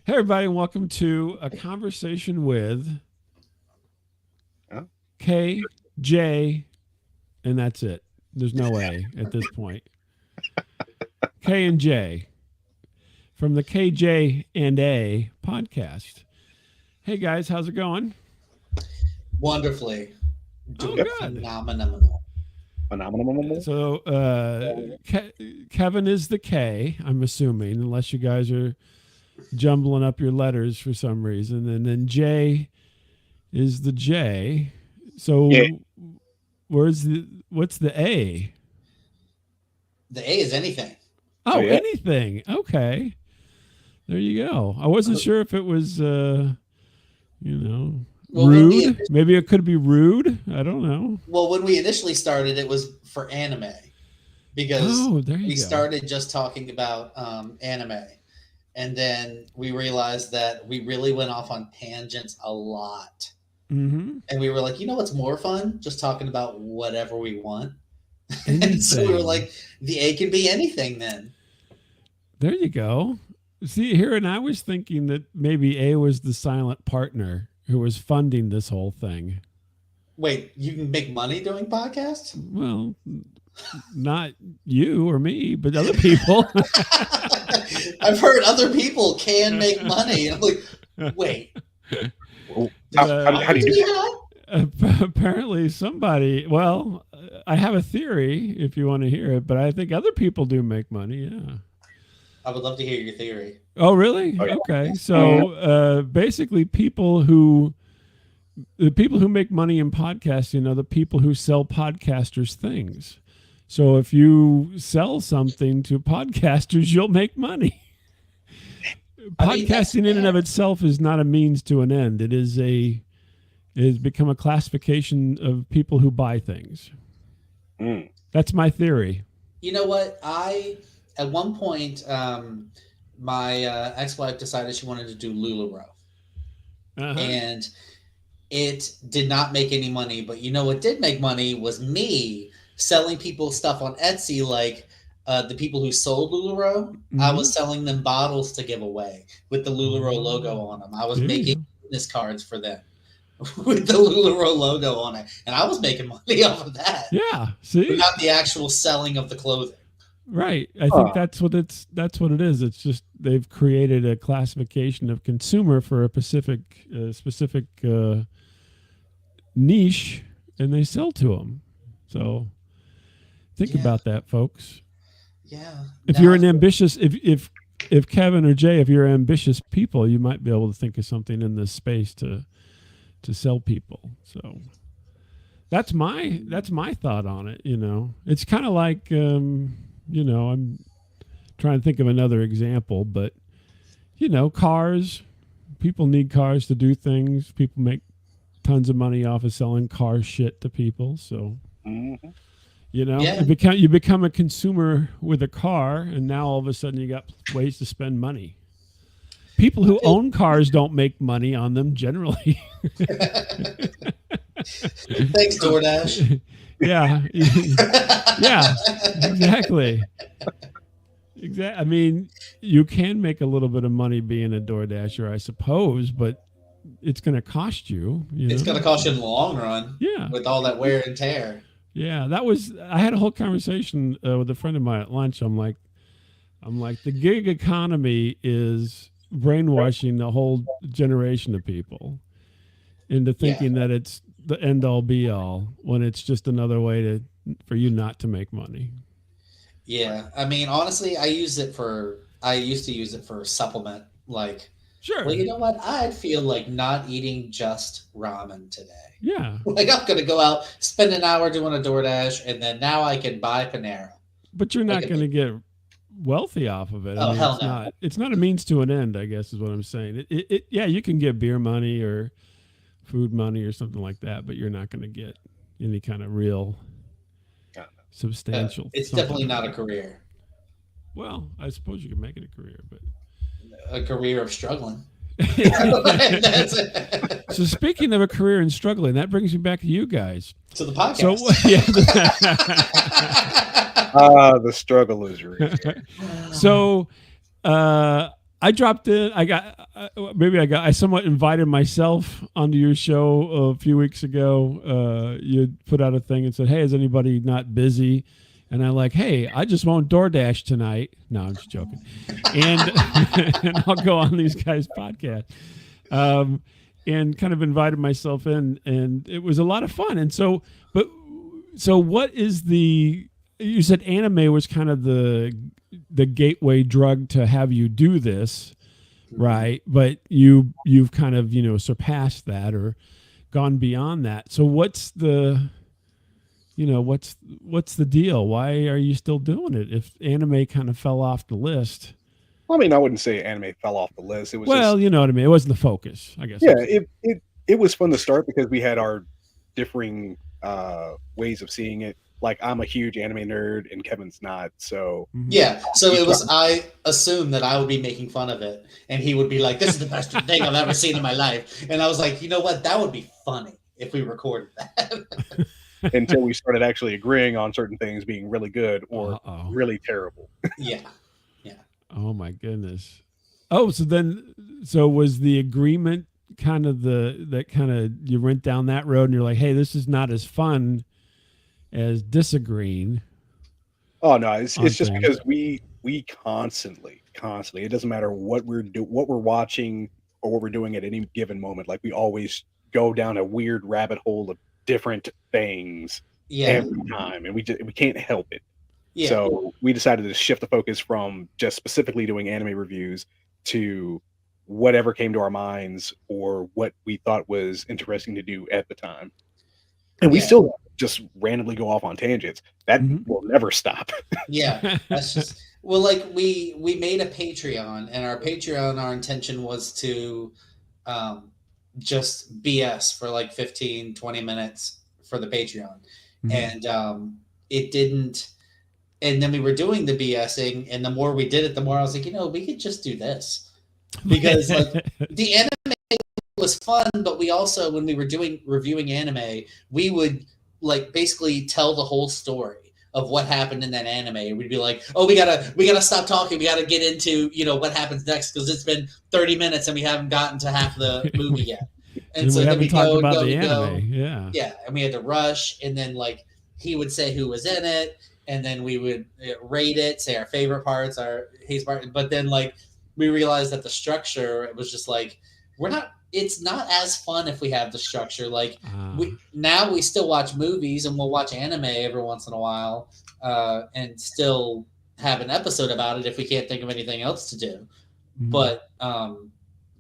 Hey, everybody, and welcome to a conversation with Huh? KJ, and that's it. There's no A at this point. K and J from the KJ and A podcast. Hey, guys, how's it going? Wonderfully. Oh, Doing Yep. good. phenomenal. Phenomenal. So, Kevin is the K, I'm assuming, unless you guys are jumbling up your letters for some reason. And then J is the J. So, Yeah. what's the A? The A is anything. Oh, Oh, yeah. anything. Okay. There you go. I wasn't sure if it was, Well, when we, rude. Maybe it could be rude. I don't know. when we initially started, it was for anime because Oh, there you we go. started just talking about anime. And then we realized that we really went off on tangents a lot. Mm-hmm. And we were like, you know what's more fun? Just talking about whatever we want. Anything. And so we were like, the A can be anything then. There you go. See here, and I was thinking that maybe A was the silent partner who was funding this whole thing. Wait, you can make money doing podcasts? Well, not you or me, but other people. I've heard other people can make money. And I'm like, wait, Oh, how do you do that? Apparently somebody, well, I have a theory if you want to hear it, but I think other people do make money. Yeah. I would love to hear your theory. Oh, really? Oh, yeah. Okay. So basically, the people who make money in podcasting are the people who sell podcasters things. So if you sell something to podcasters, you'll make money. I mean, that's Podcasting in and of fair. itself is not a means to an end. It has become a classification of people who buy things. Mm. That's my theory. You know what? At one point, my ex-wife decided she wanted to do LuLaRoe, Uh-huh. and it did not make any money. But you know what did make money was me selling people stuff on Etsy, like the people who sold LuLaRoe. I was selling them bottles to give away with the LuLaRoe logo on them. I was There you making go. business cards for them with the LuLaRoe logo on it, and I was making money off of that. Yeah. See? Not the actual selling of the clothing. Right. I think Huh. that's what it is. It's just they've created a classification of consumer for a specific niche, and they sell to them. So think Yeah. about that, folks. Yeah. If Now you're an ambitious, if Kevin or Jay, if you're ambitious people, you might be able to think of something in this space to sell people. So that's my thought on it. It's kind of like I'm trying to think of another example, but cars. People need cars to do things. People make tons of money off of selling car shit to people. So Mhm. Yeah. you become a consumer with a car, and now all of a sudden you got ways to spend money. People who own cars don't make money on them generally. Thanks, DoorDash. Yeah, yeah, exactly. Exactly. I mean, you can make a little bit of money being a DoorDasher, I suppose, but it's going to cost you. It's going to cost you in the long run Yeah. with all that wear and tear. Yeah, I had a whole conversation with a friend of mine at lunch. I'm like, the gig economy is brainwashing the whole generation of people into thinking that it's the end all be all when it's just another way for you not to make money. Yeah. I mean, honestly, I used to use it for supplement. Like, Sure. well, you know what? I'd feel like not eating just ramen today. Yeah. Like, I'm going to go out, spend an hour doing a DoorDash, and then now I can buy Panera. But you're not Like, going to get wealthy off of it. Oh, hell it's no. not. It's not a means to an end, I guess, is what I'm saying. Yeah, you can get beer money or food money or something like that, but you're not going to get any kind of real substantial. It's something definitely not a out of it. career. Well, I suppose you could make it a career, but A career of struggling. That's it. so speaking of a career and struggling, that brings me back to you guys. To the So podcast. yeah. The struggle is real. So I dropped in. I somewhat invited myself onto your show a few weeks ago. You put out a thing and said, "Hey, is anybody not busy?" And I'm like, "Hey, I just won't DoorDash tonight." No, I'm just joking. And and I'll go on these guys' podcast. And kind of invited myself in, and it was a lot of fun. And so what is you said anime was kind of the gateway drug to have you do this, right? But you've kind of, surpassed that or gone beyond that. So what's the deal? Why are you still doing it if anime kind of fell off the list? I mean, I wouldn't say anime fell off the list. It was you know what I mean. It wasn't the focus, I guess. Yeah, it was fun to start because we had our differing ways of seeing it. Like, I'm a huge anime nerd and Kevin's not, so yeah. So I assumed that I would be making fun of it, and he would be like, "This is the best thing I've ever seen in my life," and I was like, "You know what? That would be funny if we recorded that." Until we started actually agreeing on certain things being really good or really terrible. Yeah. Oh my goodness. Oh, so was the agreement kind of you went down that road and you're like, hey, this is not as fun as disagreeing. Oh no, it's just because we constantly, it doesn't matter what we're watching or what we're doing at any given moment. Like, we always go down a weird rabbit hole of different things every time, and we can't help it. Yeah. So we decided to shift the focus from just specifically doing anime reviews to whatever came to our minds or what we thought was interesting to do at the time. And we still just randomly go off on tangents. That will never stop. Yeah. That's just, well, like we made a Patreon, and our Patreon, our intention was to just BS for like 15, 20 minutes for the Patreon. And it didn't. And then we were doing the BSing, and the more we did it, the more I was like, we could just do this. Because like the anime was fun, but we also, when we were reviewing anime, we would like basically tell the whole story of what happened in that anime. We'd be like, oh, we gotta stop talking. We gotta get into, what happens next, because it's been 30 minutes and we haven't gotten to half the movie yet. And so then we talked about the anime. Yeah. And we had to rush, and then like he would say who was in it. And then we would rate it, say our favorite parts, our hate part. But then, like, we realized that the structure, it was just like, it's not as fun if we have the structure. Like, we still watch movies, and we'll watch anime every once in a while, and still have an episode about it if we can't think of anything else to do. But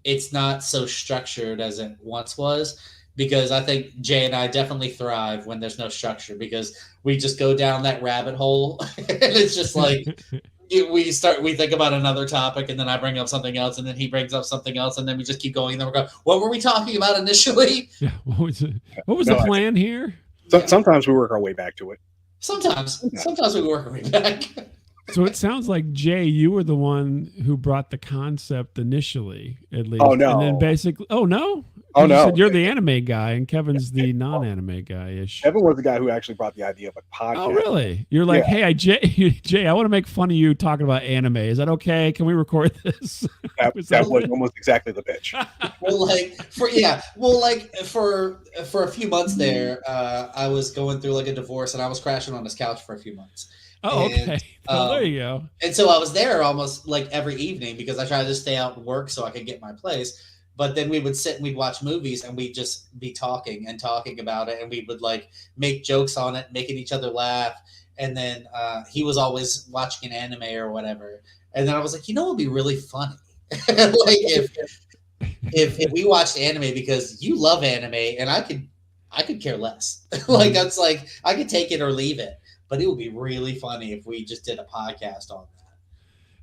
it's not so structured as it once was. Because I think Jay and I definitely thrive when there's no structure, because we just go down that rabbit hole, and it's just like we think about another topic, and then I bring up something else, and then he brings up something else, and then we just keep going. And then we're going, what were we talking about initially? Yeah, what was the plan here? Sometimes we work our way back to it. Sometimes we work our way back. So it sounds like, Jay, you were the one who brought the concept initially, at least. Oh, no. And then basically, oh, no? Oh, no. Said you're the anime guy, and Kevin's the non-anime guy-ish. Kevin was the guy who actually brought the idea of a podcast. Oh, really? You're like, hey, Jay, I want to make fun of you talking about anime. Is that okay? Can we record this? That was almost exactly the pitch. For a few months there, I was going through like a divorce, and I was crashing on his couch for a few months. Oh, okay. There you go. And so I was there almost like every evening, because I tried to stay out and work so I could get my place. But then we would sit and we'd watch movies, and we'd just be talking about it. And we would like make jokes on it, making each other laugh. And then he was always watching an anime or whatever. And then I was like, it would be really funny. Like if we watched anime, because you love anime and I could care less. Like, that's like, I could take it or leave it. But it would be really funny if we just did a podcast on that.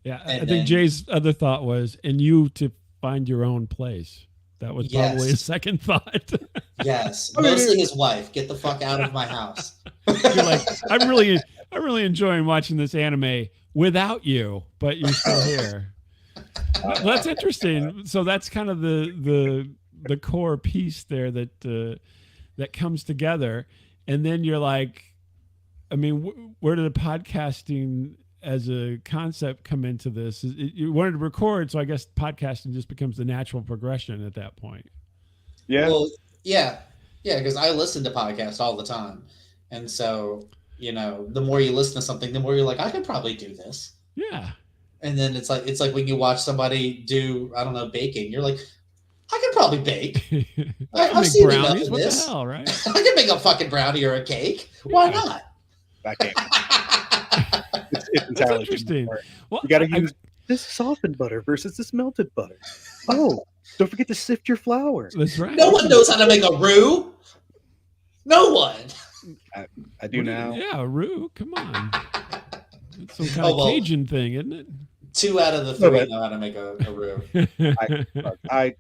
Yeah, I think Jay's other thought was, and you to find your own place. That was probably his second thought. Yes, mostly his wife. Get the fuck out of my house. You're like, I'm really enjoying watching this anime without you, but you're still here. Well, that's interesting. So that's kind of the core piece there that comes together, and then you're like, I mean, where did the podcasting as a concept come into this? You wanted to record, so I guess podcasting just becomes the natural progression at that point. Yeah. Well, yeah, because I listen to podcasts all the time, and so the more you listen to something, the more you're like, I could probably do this. Yeah. And then it's like when you watch somebody do, I don't know, baking, you're like, I could probably bake. I've seen brownies. Enough of this. What the hell, right? I can make a fucking brownie or a cake. Why not? I can't. It's entirely interesting. Well, you got to use this softened butter versus this melted butter. Oh, don't forget to sift your flour. That's right. No one knows how to make a roux. No one. I do now. Yeah, a roux. Come on. It's some kind of Cajun thing, isn't it? 2 out of the 3 know how to make a roux. I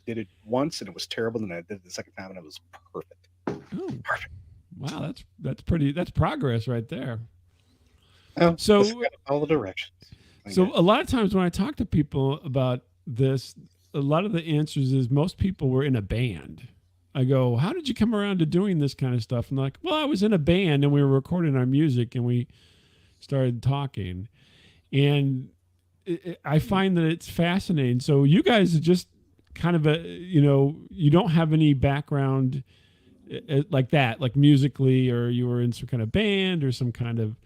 did it once and it was terrible, and I did it the second time and it was perfect. Oh, perfect. Wow, that's progress right there. Oh, so all the directions. So a lot of times when I talk to people about this, a lot of the answers is most people were in a band. I go, how did you come around to doing this kind of stuff? And they're like, well, I was in a band and we were recording our music and we started talking. And I find that it's fascinating. So you guys are just kind of you don't have any background like that, like musically, or you were in some kind of band or some kind of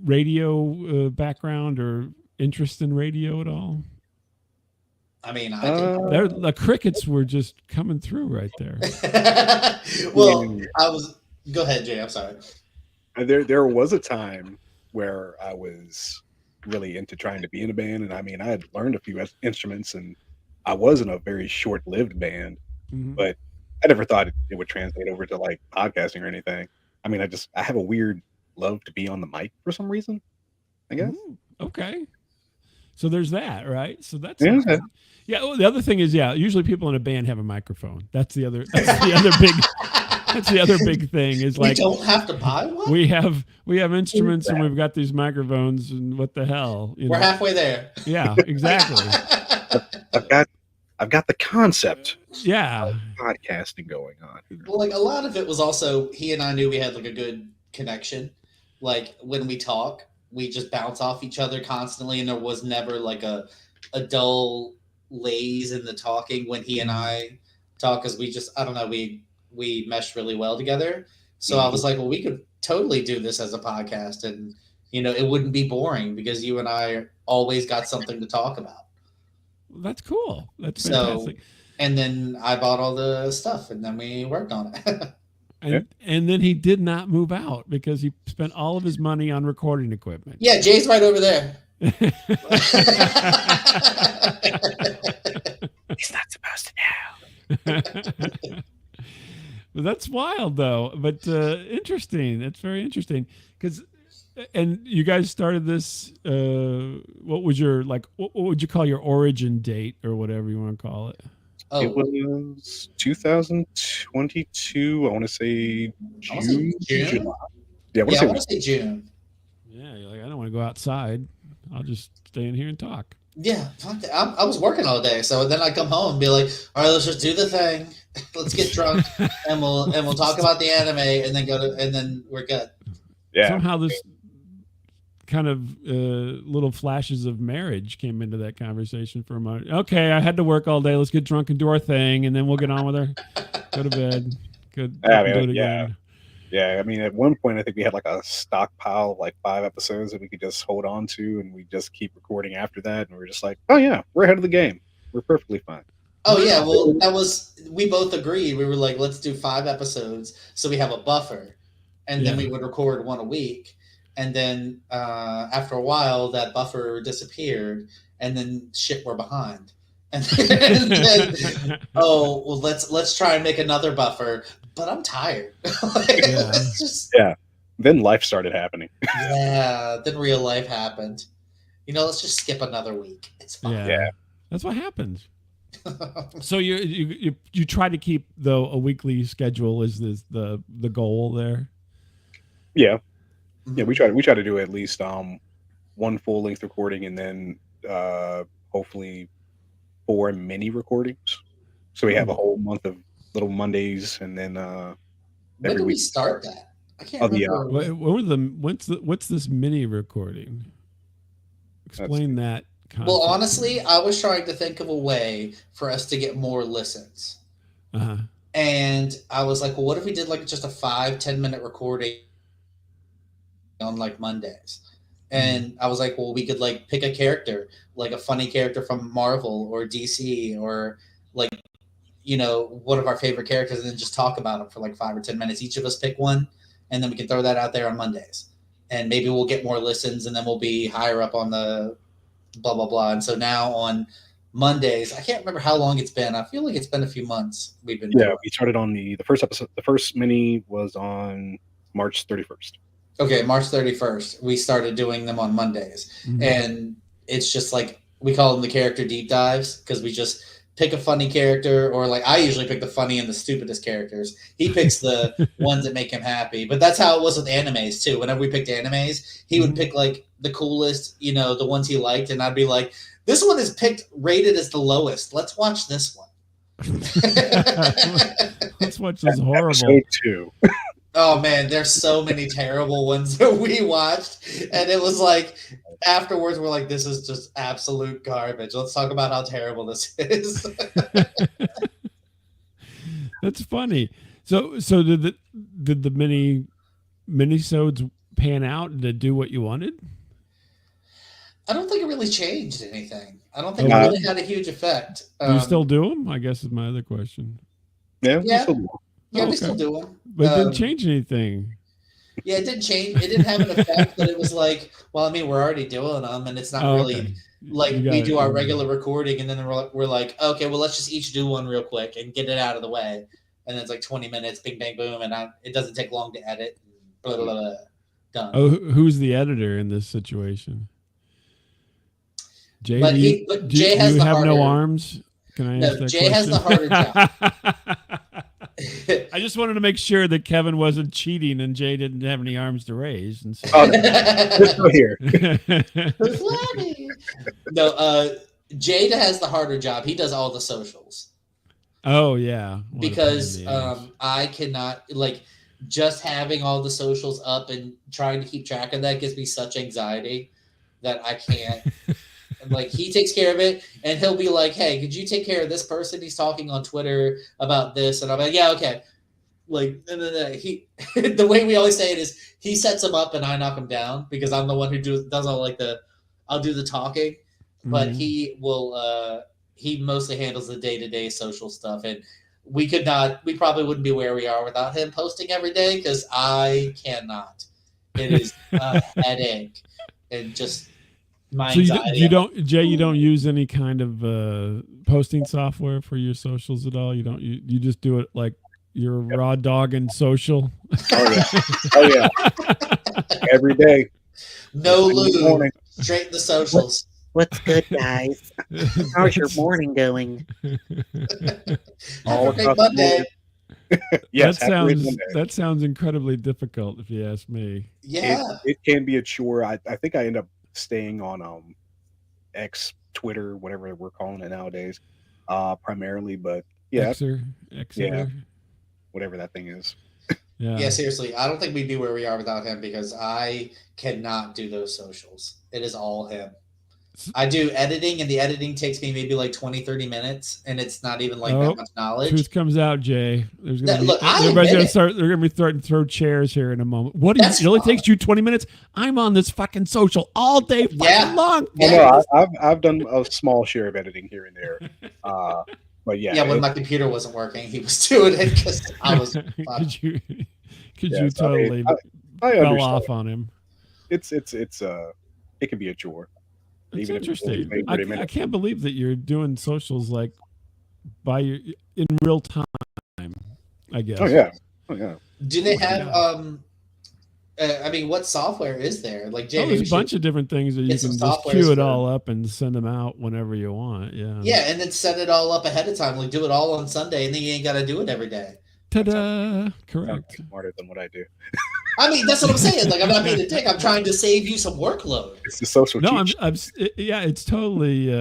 radio background or interest in radio at all? I mean, the crickets were just coming through right there. Well, go ahead, Jay. I'm sorry. There was a time where I was really into trying to be in a band, and I mean, I had learned a few instruments, and I was in a very short-lived band, but I never thought it would translate over to like podcasting or anything. I mean, I have a weird love to be on the mic for some reason, I guess. Ooh, okay. So there's that, right? So that's yeah. Yeah. Well, the other thing is, usually people in a band have a microphone. That's the other big. That's the other big thing. Is like, we don't have to buy one. We have instruments and we've got these microphones, and what the hell? We're halfway there. Yeah, exactly. I've got the concept. Yeah. Of podcasting going on. Well, like a lot of it was also he and I knew we had like a good connection. Like when we talk, we just bounce off each other constantly, and there was never like a dull laze in the talking when he and I talk, because we just, I don't know, we meshed really well together. So I was like, well, we could totally do this as a podcast, and it wouldn't be boring because you and I always got something to talk about. That's cool. That's fantastic. And then I bought all the stuff, and then we worked on it. And then he did not move out because he spent all of his money on recording equipment. Yeah, Jay's right over there. He's not supposed to know. That's wild, though. But interesting. It's very interesting and you guys started this. What would you call your origin date or whatever you want to call it? Oh. It was 2022. I want to say June. June? Yeah, I want to say June. Yeah, you're like, I don't want to go outside. I'll just stay in here and talk. Yeah, I was working all day, so then I come home and be like, all right, let's just do the thing. Let's get drunk, and we'll talk about the anime, and then we're good. Yeah. Somehow this kind of little flashes of marriage came into that conversation for a moment. Okay, I had to work all day. Let's get drunk and do our thing, and then we'll get on with go to bed. Good. Do it again. Yeah. I mean, at one point, I think we had like a stockpile of like 5 episodes that we could just hold on to, and we just keep recording after that. And we're just like, oh yeah, we're ahead of the game. We're perfectly fine. Oh yeah, well we both agreed. We were like, let's do 5 episodes so we have a buffer, and then we would record 1 a week. And then after a while, that buffer disappeared, and then shit, we're behind. And then let's try and make another buffer. But I'm tired. Then life started happening. Yeah. Then real life happened. Let's just skip another week. It's fine. Yeah. That's what happens. So you try to keep though a weekly schedule. Is this the goal there? Yeah. Yeah, we try to do at least 1 full length recording, and then hopefully 4 mini recordings. So we have a whole month of little Mondays, and then when do we start that? I can't remember. What's this mini recording? Explain that concept. Well, honestly, I was trying to think of a way for us to get more listens. Uh-huh. And I was like, well, what if we did like just a 5-10 minute recording on like Mondays? And I was like, well, we could like pick a character, like a funny character from Marvel or DC or like, you know, one of our favorite characters, and then just talk about them for like 5 or 10 minutes. Each of us pick one, and then we can throw that out there on Mondays. And maybe we'll get more listens, and then we'll be higher up on the blah, blah, blah. And so now on Mondays, I can't remember how long it's been. I feel like it's been a few months we've been doing. We started on the first episode. The first mini was on March 31st. Okay, March 31st. We started doing them on Mondays. Mm-hmm. And it's just like, we call them the character deep dives, because we just pick a funny character, or like I usually pick the funny and the stupidest characters. He picks the ones that make him happy. But that's how it was with animes too. Whenever we picked animes, he would pick like the coolest, you know, the ones he liked, and I'd be like, this one is picked rated as the lowest. Let's watch this one. Let's watch this horrible. Episode 2. Oh man, there's so many terrible ones that we watched, and it was like afterwards we're like, this is just absolute garbage. Let's talk about how terrible this is. That's funny. So did the minisodes pan out? Did it do what you wanted? I don't think it really changed anything. I don't think it really had a huge effect. Do you still do them? I guess is my other question. Yeah. We still do them. But it didn't change anything. Yeah, it didn't change. It didn't have an effect, but it was like, well, I mean, we're already doing them, and it's not really like we do our regular recording, and then we're like, okay, well, let's just each do one real quick and get it out of the way. And it's like 20 minutes, bing, bang, boom, and it doesn't take long to edit. Blah, blah, blah, done. Oh, who's the editor in this situation? Jay, Jay has you the have harder, no arms? Can I ask that Jay question? has the harder job. I just wanted to make sure that Kevin wasn't cheating and Jay didn't have any arms to raise. And so. Let's go here. No, Jade has the harder job. He does all the socials. Oh yeah, because I cannot, like, just having all the socials up and trying to keep track of that gives me such anxiety that I can't. Like, he takes care of it, and he'll be like, hey, could you take care of this person? He's talking on Twitter about this. And I'm like, yeah, okay. Like, he, the way we always say it is he sets them up and I knock them down, because I'm the one who does all like I'll do the talking, but he will, he mostly handles the day-to-day social stuff. And we probably wouldn't be where we are without him posting every day, because I cannot. It is a headache. And just my anxiety. You don't use any kind of posting software for your socials at all? You just do it like you're raw dog and social? Oh yeah. Every day. No lube. Straight in the socials. What's good, guys? How's your morning going? Happy Monday. Yes, that sounds incredibly difficult, if you ask me. Yeah, it can be a chore. I think I end up staying on X, Twitter, whatever we're calling it nowadays, primarily. But yeah, Xer. Whatever that thing is. Yeah, seriously, I don't think we'd be where we are without him, because I cannot do those socials. It is all him. I do editing, and the editing takes me maybe like 20-30 minutes, and it's not even like that much knowledge. Truth comes out, Jay. Everybody's gonna they're gonna be starting to throw chairs here in a moment. It only takes you 20 minutes? I'm on this fucking social all day long. Well, no, I've done a small share of editing here and there. But yeah. Yeah, when my computer wasn't working, he was doing it because I was could you totally I fell off on him. It's it can be a chore. It's interesting. I can't believe that you're doing socials like in real time, I guess. Oh yeah. Do they have I mean, what software is there? Like, there's a bunch of different things that you can just queue it all up and send them out whenever you want. Yeah. Yeah, and then set it all up ahead of time. Like, do it all on Sunday, and then you ain't got to do it every day. Ta-da! Correct. Smarter than what I do. I mean, that's what I'm saying. Like, I'm not being a dick. I'm trying to save you some workload. It's the social. No, it's totally.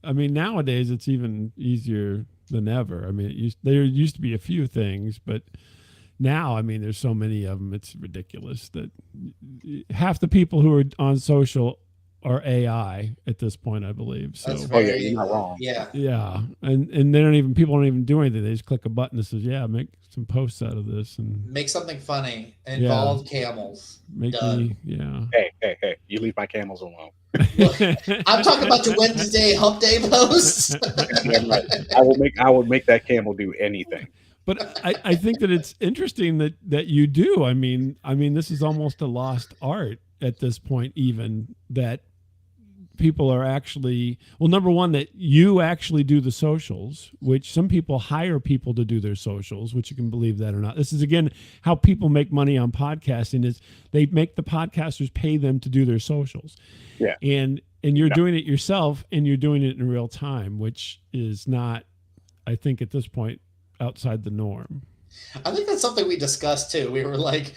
I mean, nowadays it's even easier than ever. I mean, there used to be a few things, but now, I mean, there's so many of them. It's ridiculous that half the people who are on social are AI at this point, I believe. So, That's Oh, yeah, very, you're not wrong. yeah. yeah, and they don't even people don't even do anything. They just click a button that says, "Yeah, make some posts out of this and Make something funny. Involve camels. make Done. me, yeah." Hey! You leave my camels alone. I'm talking about your Wednesday hump day posts. Yeah, right. I will make that camel do anything. But I think that it's interesting that you do. I mean, this is almost a lost art at this point, even that people are actually, well, number one, that you actually do the socials, which some people hire people to do their socials, which you can believe that or not. This is, again, how people make money on podcasting is they make the podcasters pay them to do their socials. Yeah. And you're doing it yourself, and you're doing it in real time, which is not, I think at this point, outside the norm. I think that's something we discussed too. We were like,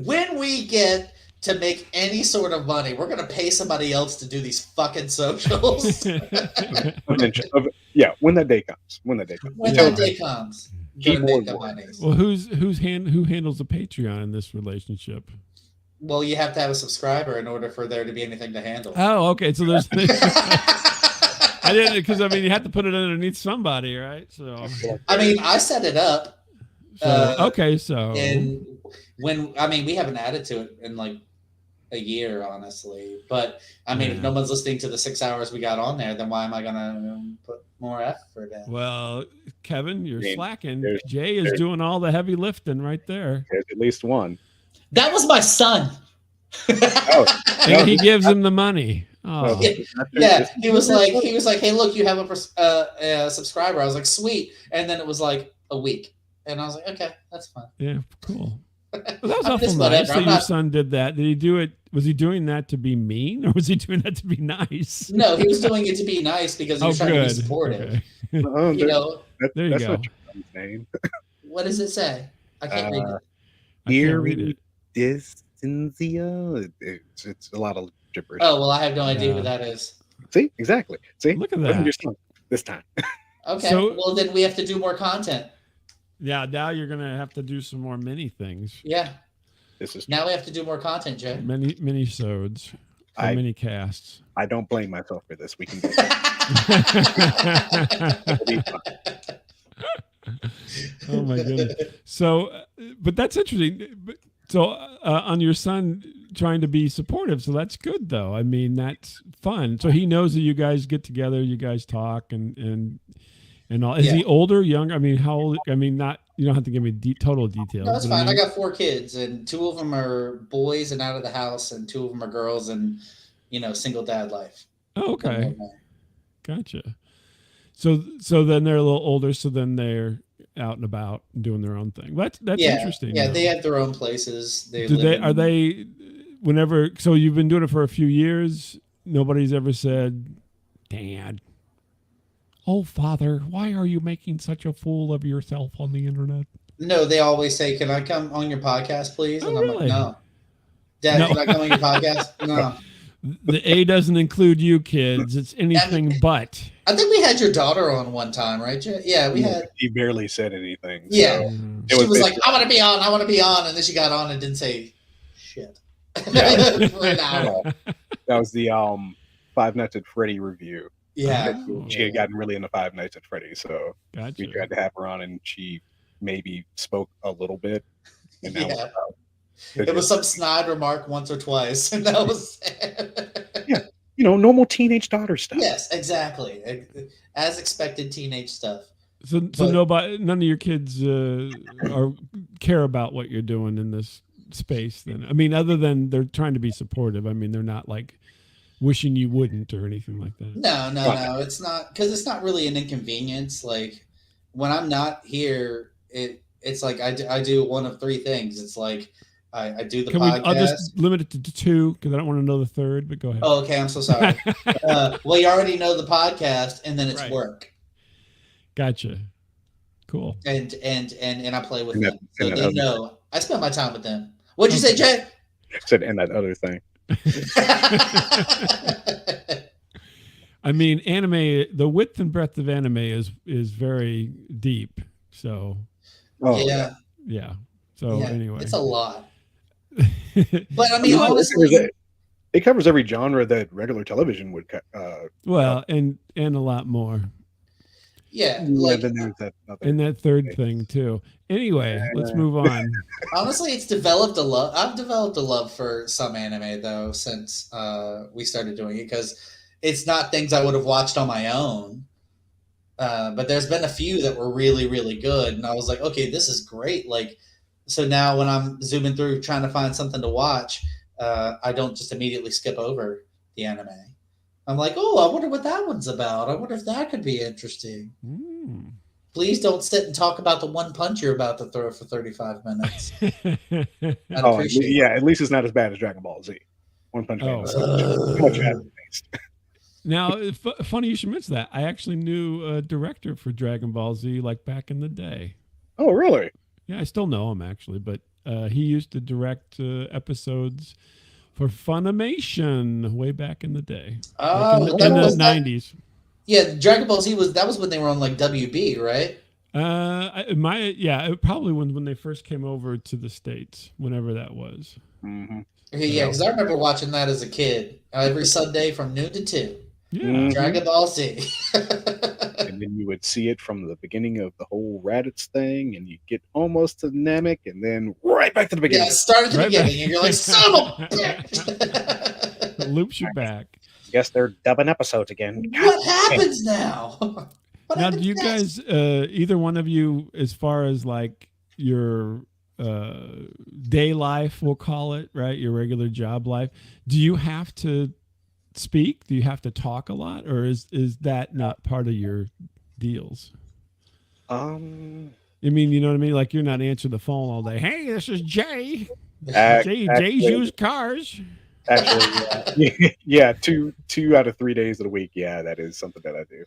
when we get to make any sort of money, we're going to pay somebody else to do these fucking socials. Yeah, when that day comes. When that day comes. When Yeah. that day comes, gonna make the money. Well, who handles the Patreon in this relationship? Well, you have to have a subscriber in order for there to be anything to handle. Oh, okay. So there's I didn't, because I mean you have to put it underneath somebody, right? So I mean, I set it up. okay, so And when we haven't added to it in like a year, honestly. But I mean, if no one's listening to the 6 hours we got on there, then why am I gonna put more effort in? well, Kevin, you're slacking. there's- Jay is doing all the heavy lifting right there, There's at least one. That was my son. Oh, and he gives him the money. Oh, Yeah, he was like, hey, look, you have a subscriber. I was like, sweet. And then it was like a week, and I was like, okay, that's fine. yeah, cool. Well, that was I'm awful just nice whatever. that I'm your not- son did that. Did he do it? Was he doing that to be mean, or was he doing that to be nice? No, he was doing it to be nice because he was trying to be supportive. Okay. You know, There you that's go. not your son's name. what does it say? I can't read it. I can't read it. Distancia. It's a lot of gibberish. Oh well, I have no idea Yeah. who that is. See, exactly. See, Look at Wasn't that. your son this time. Okay, So- well then we have to do more content. Yeah, now you're gonna have to do some more mini things, Yeah, This is. now we have to do more content, Jay. mini sods, I- mini casts. I don't blame myself for this. We can. Oh my goodness. So, but that's interesting. So, on your son trying to be supportive, so that's good though. I mean, that's fun. So he knows that you guys get together, you guys talk, and all. Is he older, younger? I mean, how old? I mean, not you don't have to give me total details. No, that's but fine. I I mean- got 4 kids, and 2 of them are boys and out of the house, and 2 of them are girls, and single dad life. Oh, okay, gotcha. So then they're a little older. So then they're out and about and doing their own thing. That's interesting. Yeah, though. they have their own places. Are they whenever, so you've been doing it for a few years, nobody's ever said, Dad, oh father, why are you making such a fool of yourself on the internet? No, they always say, "Can I come on your podcast, please?" And Oh, I'm really? like, "No, Dad, No. can I come on your podcast?" No. The A doesn't include you kids. It's anything but. I think we had your daughter on one time, right? Jay? Yeah, we had. He barely said anything. Yeah. Mm. It She was like, basically- "I want to be on. I want to be on," and then she got on and didn't say shit Yeah. for an hour. That was the Five Nights at Freddy review. Yeah. She had gotten really into Five Nights at Freddy, so Gotcha. we tried to have her on, and she maybe spoke a little bit. And that Yeah. was It was some snide remark once or twice, and that was. normal teenage daughter stuff. Yes, exactly. As expected, teenage stuff. So But- none of your kids care about what you're doing in this space then. I mean, other than they're trying to be supportive. I mean, they're not like wishing you wouldn't or anything like that. No. It's not, because it's not really an inconvenience. Like when I'm not here, it's like I do one of 3 things. It's like I do the podcast. I'll just limit it to 2 because I don't want to know the third. But go ahead. Oh, okay. I'm so sorry. Well, you already know the podcast, and then it's Right. work, Gotcha. Cool. and I play with And them, so and that they other- know I spend my time with them. What'd you say, Jay? Said and that other thing. I mean, anime. The width and breadth of anime is very deep. So Oh, Yeah. yeah. So Yeah, anyway, it's a lot. But I mean, Well, honestly, it covers every genre that regular television would well, and a lot more. yeah, yeah, like then there's that other And that third thing too. Anyway, let's move on. honestly, it's developed a love. I've developed a love for some anime though since we started doing it because it's not things I would have watched on my own. But there's been a few that were really, really good, and I was like, okay, this is great. Like, so now when I'm zooming through trying to find something to watch, I don't just immediately skip over the anime. I'm like, oh, I wonder what that one's about. I wonder if that could be interesting. Mm. Please don't sit and talk about the one punch you're about to throw for 35 minutes. I'd Oh, appreciate yeah. At least it's not as bad as Dragon Ball Z. One Punch Man is so much faster-paced. Now, funny you should mention that. I actually knew a director for Dragon Ball Z like back in the day. Oh, really? Yeah, I still know him actually, but he used to direct episodes for Funimation way back in the day. Oh, like in that the was that- 90s. Yeah, Dragon Ball Z that was when they were on like WB, right? Probably when they first came over to the States, whenever that was. Mm-hmm. Okay, yeah, because I remember watching that as a kid every Sunday from noon to 2. Yeah. Mhm. Dragon Ball Z. And then you would see it from the beginning of the whole Raditz thing, and you get almost to Namek, and then right back to the beginning. Yeah, start at the Right beginning, back. and you're like, son of a bitch! It loops you back. Guess they're dubbing episodes again. What happens now? What Now, happens do you next? guys, either one of you, as far as like your day life, we'll call it, right? Your regular job life, do you have to speak? Do you have to talk a lot, or is that not part of your deals? Um, I mean, you know what I mean? Like you're not answering the phone all day. Hey, this is Jay. ac- Jay's used cars. actually, yeah, 2 out of 3 days of the week. Yeah, that is something that I do.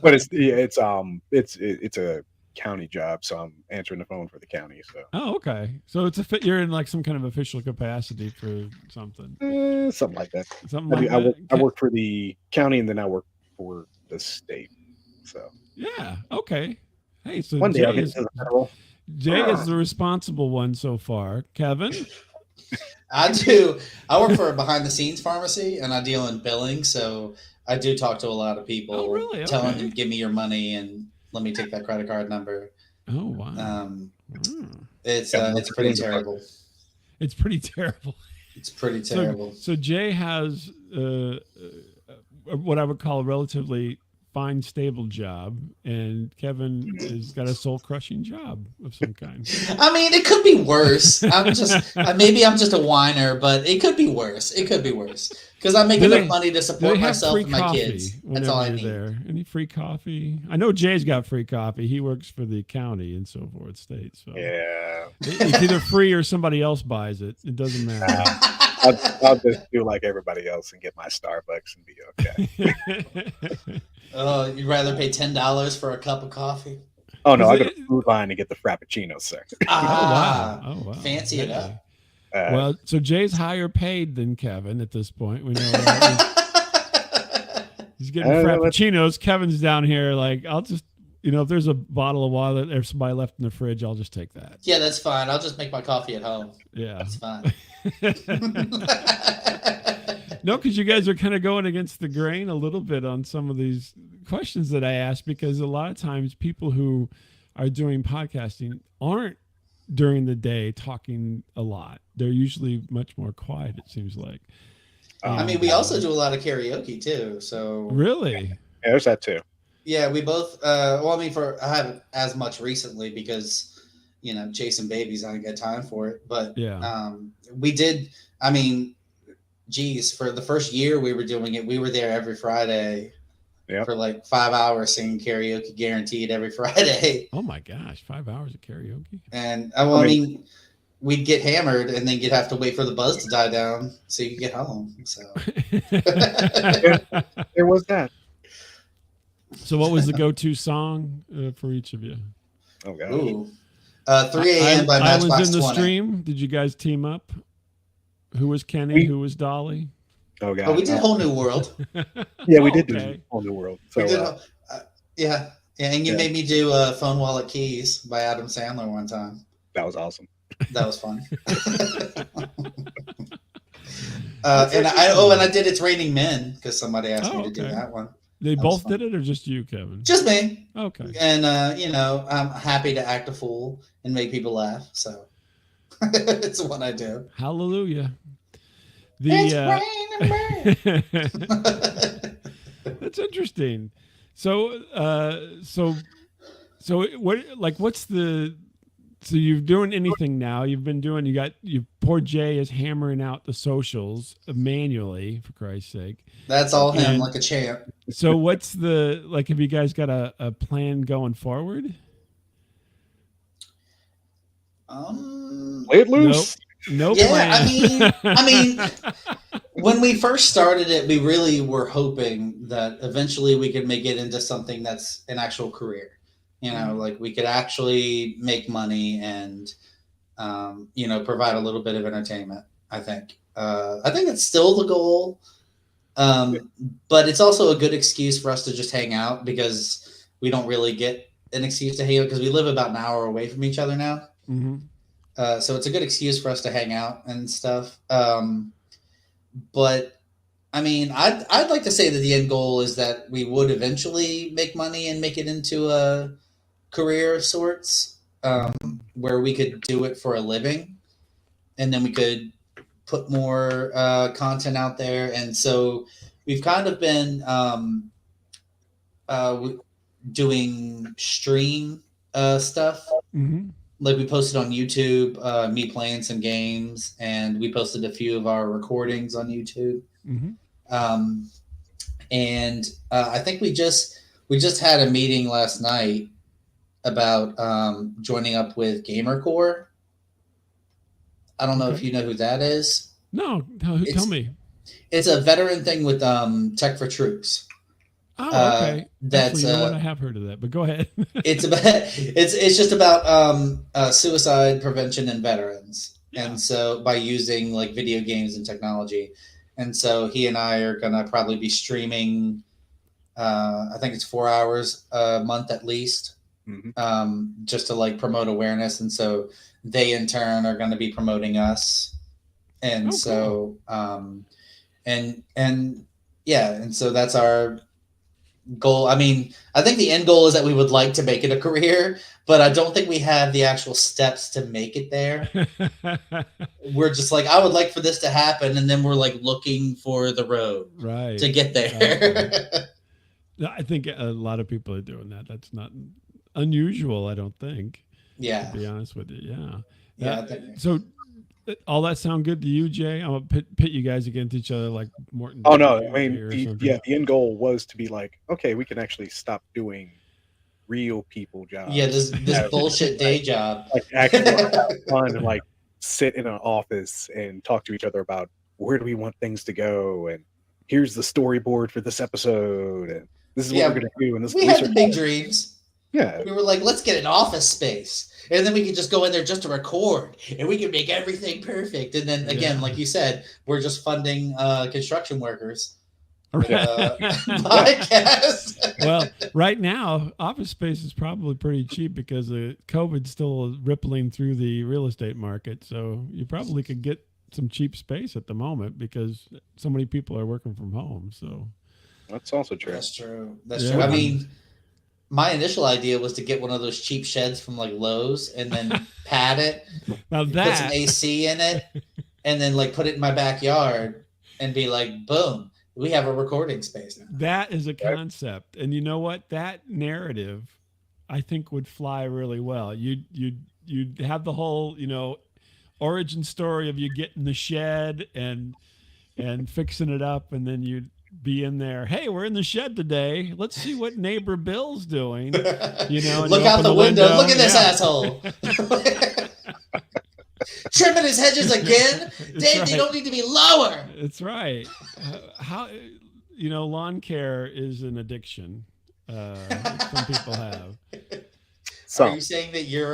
But it's a county job, so I'm answering the phone for the county. So Oh, okay. So you're in like some kind of official capacity for something. something like that. Something I, like do, that. I work for the county, and then I work for the state. So Yeah. Okay. Hey, so one day I'll Jay get is, to the federal. Jay is the responsible one so far. Kevin. I work for a behind the scenes pharmacy and I deal in billing, so I do talk to a lot of people. Oh, really? Telling Okay. them, give me your money and let me take that credit card number. Oh wow. It's Yeah, it's pretty terrible. It's pretty terrible. It's pretty terrible. So Jay has what I would call a relatively fine, stable job, and Kevin has got a soul crushing job of some kind. I mean, it could be worse. Maybe I'm just a whiner, but it could be worse. It could be worse because I'm making enough money to Do support they have myself free and my coffee kids. That's whenever all I you're need. there? Any free coffee? I know Jay's got free coffee. He works for the county and so forth, state. So Yeah, it's either free or somebody else buys it. It doesn't matter. I'll just do like everybody else and get my Starbucks and be okay. Oh, you'd rather pay $10 for a cup of coffee? Oh no, Is I it- go to Food Line to get the Frappuccino section. Oh wow. Fancy it up. Well, so Jay's higher paid than Kevin at this point. We know that. He's getting frappuccinos. Kevin's down here like, I'll just, if there's a bottle of water there's somebody left in the fridge, I'll just take that. Yeah, that's fine. I'll just make my coffee at home. Yeah. That's fine. No, because you guys are kind of going against the grain a little bit on some of these questions that I asked, because a lot of times people who are doing podcasting aren't during the day talking a lot. They're usually much more quiet, it seems like. I mean, we also do a lot of karaoke too. So Really? Yeah, there's that too. yeah, we both. I haven't as much recently because chasing babies. I didn't get time for it. But Yeah. we did. I mean, geez, for the first year we were doing it, we were there every Friday. Yep. For like 5 hours singing karaoke, guaranteed every Friday. Oh my gosh, 5 hours of karaoke. And I mean, we'd get hammered, and then you'd have to wait for the buzz to die down so you could get home. So There was that. So what was the go-to song for each of you? Oh god. ooh, 3 a.m. by I Matchbox was in the 20. stream. Did you guys team up? Who was Kenny? We- Who was Dolly? Oh god. Oh, we did Whole New World. Yeah, we Oh, did okay. do Whole New World. So We did, yeah, and you yeah. made me do Phone Wallet Keys by Adam Sandler one time. That was awesome. That was fun. And I did It's Raining Men because somebody asked me to do that one. They both did it, or just you, Kevin? Just me. Okay. And I'm happy to act a fool and make people laugh. So it's what I do. Hallelujah. It's raining men. That's interesting. So what's the? So you're doing anything now? Poor Jay is hammering out the socials manually, for Christ's sake. That's all him, like a champ. So what's have you guys got a plan going forward? Lay it loose. Nope. Yeah, I mean, when we first started it, we really were hoping that eventually we could make it into something that's an actual career. Like we could actually make money and, provide a little bit of entertainment. I think it's still the goal. But it's also a good excuse for us to just hang out because we don't really get an excuse to hang out because we live about an hour away from each other now. Mm-hmm. So it's a good excuse for us to hang out and stuff. But I mean, I'd like to say that the end goal is that we would eventually make money and make it into a career of sorts, where we could do it for a living, and then we could put more content out there. And so we've kind of been doing stream stuff. Mm-hmm. Like we posted on YouTube, me playing some games, and we posted a few of our recordings on YouTube. Mm-hmm. And I think we just had a meeting last night about joining up with GamerCore. I don't know if you know who that is. No, tell me. It's a veteran thing with Tech for Troops. Oh, okay. That's Actually, I have heard of that, but go ahead. it's just about suicide prevention in veterans, and so by using like video games and technology, and so he and I are gonna probably be streaming. I think it's 4 hours a month at least, just to like promote awareness, and so they in turn are going to be promoting us, and so and so that's our goal. I mean, I think the end goal is that we would like to make it a career, but I don't think we have the actual steps to make it there. We're just like, I would like for this to happen, and then we're like looking for the road to get there. I think a lot of people are doing that. That's not unusual, I don't think. Yeah. To be honest with you, yeah. So all that sound good to you, Jay? I'm gonna pit you guys against each other like Morton. Oh no, I mean, the end goal was to be like, okay, we can actually stop doing real people jobs. Yeah, this bullshit day job. Like actually have fun and like sit in an office and talk to each other about where do we want things to go, and here's the storyboard for this episode, and this is what we're gonna do. And this we had the big dreams. Yeah, we were like, let's get an office space, and then we could just go in there just to record, and we can make everything perfect. And then again, like you said, we're just funding construction workers. Podcast. Well, right now, office space is probably pretty cheap because COVID's still rippling through the real estate market. So you probably could get some cheap space at the moment because so many people are working from home. So that's also true. That's true. I mean, my initial idea was to get one of those cheap sheds from like Lowe's and then pad it, put some AC in it, and then like put it in my backyard and be like, boom, we have a recording space now. That is a concept. And you know what? That narrative, I think, would fly really well. You'd have the whole, origin story of you getting the shed and fixing it up, and then you'd be in there. Hey, we're in the shed today. Let's see what neighbor Bill's doing. Look out the window. Look at this asshole. Trimming his hedges again. Dave, they don't need to be lower. That's right. How lawn care is an addiction. Some people have. So, are you saying that you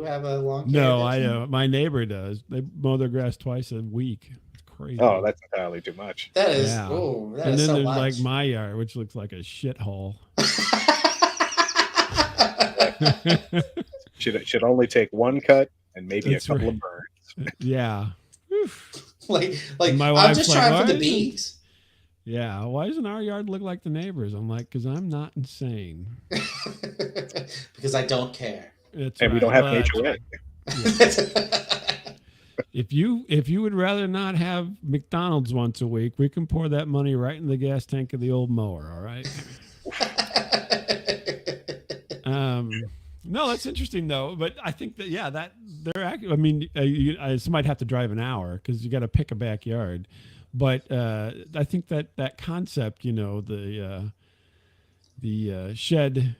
have a lawn care? No, addiction? My neighbor does. They mow their grass twice a week. Crazy. Oh, that's entirely too much. That is. Yeah. Oh, that and is then so there's much. like my yard, which looks like a shithole. Should only take one cut and maybe That's a couple right. of burns. Yeah. Whew. like My I'm wife's just like, trying for "Why the isn't-" bees. Yeah. Why doesn't our yard look like the neighbors? I'm like, because I'm not insane. Because I don't care. It's And we don't have an HOA. If you would rather not have McDonald's once a week, we can pour that money right in the gas tank of the old mower. All right. No, that's interesting though. But I think that that they're. I mean, somebody'd have to drive an hour because you got to pick a backyard. But I think that concept, the shed,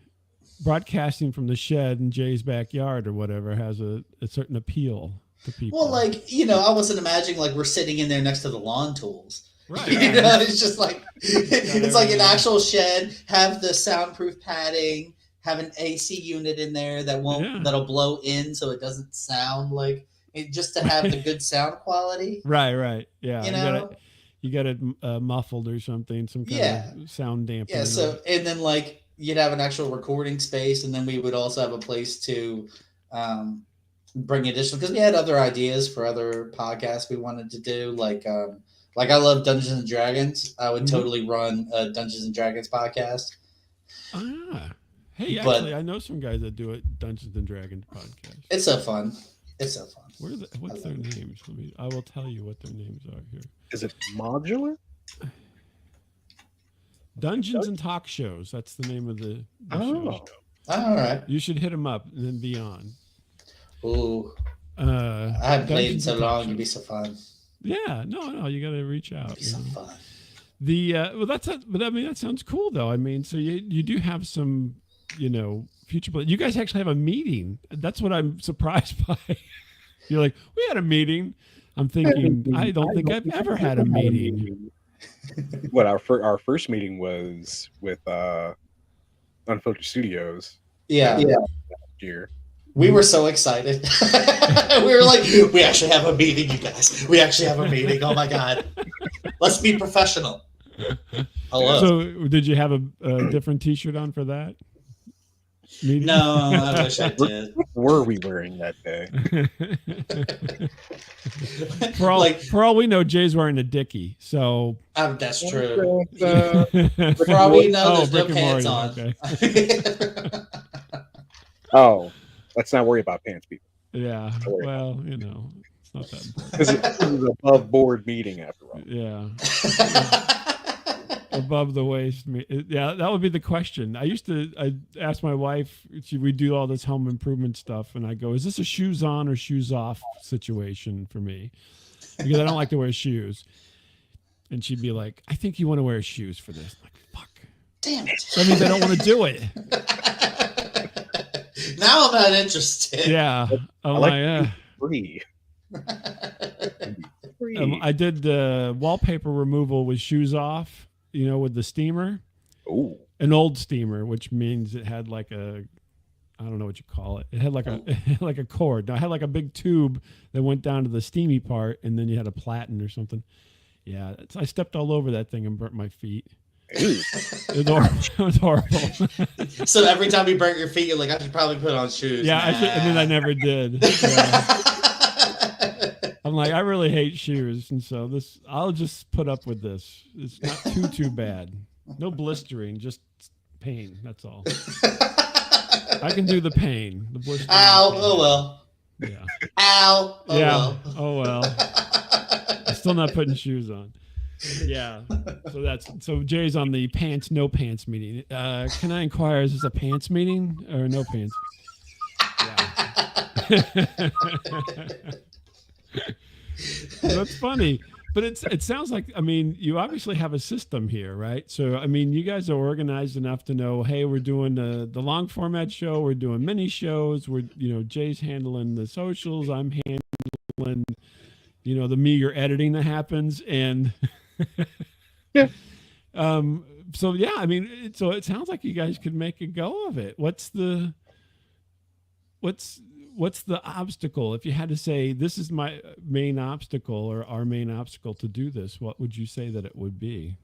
broadcasting from the shed in Jay's backyard or whatever, has a certain appeal to people. Well, I wasn't imagining we're sitting in there next to the lawn tools. Right. It's just it's like an actual shed, have the soundproof padding, have an AC unit in there that'll blow in so it doesn't sound like it, just to have the good sound quality. Right. Yeah. You got it muffled or something, some kind of sound dampener. Yeah. So, and then you'd have an actual recording space, and then we would also have a place to bring additional, because we had other ideas for other podcasts we wanted to do. Like I love Dungeons and Dragons. I would totally run a Dungeons and Dragons podcast. Hey, actually, I know some guys that do a Dungeons and Dragons podcast. It's so fun. What's their names? I will tell you what their names are here. Is it modular? Dungeons and Talk Shows. That's the name of the show. All right. You should hit them up and then be on. Ooh. I haven't played in so long. It'd be so fun. Yeah. No. You got to reach out. It'd be so fun. But I mean, that sounds cool though. I mean, so you do have some, future plans. You guys actually have a meeting. That's what I'm surprised by. You're like, we had a meeting. I'm thinking, I don't think I've ever had a meeting. What our first meeting was with Unfiltered Studios. Yeah. Last year. We were so excited. We were like, we actually have a meeting, you guys. We actually have a meeting. Oh my God. Let's be professional. Hello. So did you have a different t-shirt on for that meeting? No, I wish I did. What were we wearing that day? For all we know, Jay's wearing a Dickie. So that's true. For all we know, there's no pants on. Okay. Oh, let's not worry about pants, people. Yeah. Well, it's not that important. Because it was an above board meeting after all. Yeah. Above the waist. Yeah, that would be the question. I ask my wife, we do all this home improvement stuff, and I go, is this a shoes on or shoes off situation for me? Because I don't like to wear shoes. And she'd be like, I think you want to wear shoes for this. I'm like, fuck. Damn it. That means I don't want to do it. Now I'm not interested. Yeah. Free. I did the wallpaper removal with shoes off, with the steamer. Ooh. An old steamer, which means it had I don't know what you call it. It had like a cord. Now, it had like a big tube that went down to the steamy part, and then you had a platen or something. Yeah, I stepped all over that thing and burnt my feet. It was horrible. So every time you burnt your feet, you're like, I should probably put on shoes. Yeah, I should, and then I never did. Yeah. I'm like, I really hate shoes, and so I'll just put up with this. It's not too bad. No blistering, just pain. That's all. I can do the pain. The blistering. Ow! Oh well. Yeah. Ow! Oh yeah. well. Oh well. I'm still not putting shoes on. Yeah. So Jay's on the no pants meeting. Can I inquire, is this a pants meeting or no pants? Yeah. That's funny. But it sounds like, you obviously have a system here, right? So, you guys are organized enough to know, hey, we're doing the long format show, we're doing mini shows, Jay's handling the socials, I'm handling, the meager editing that happens. And yeah. So it sounds like you guys could make a go of it. What's the obstacle? If you had to say, this is my main obstacle or our main obstacle to do this, what would you say that it would be?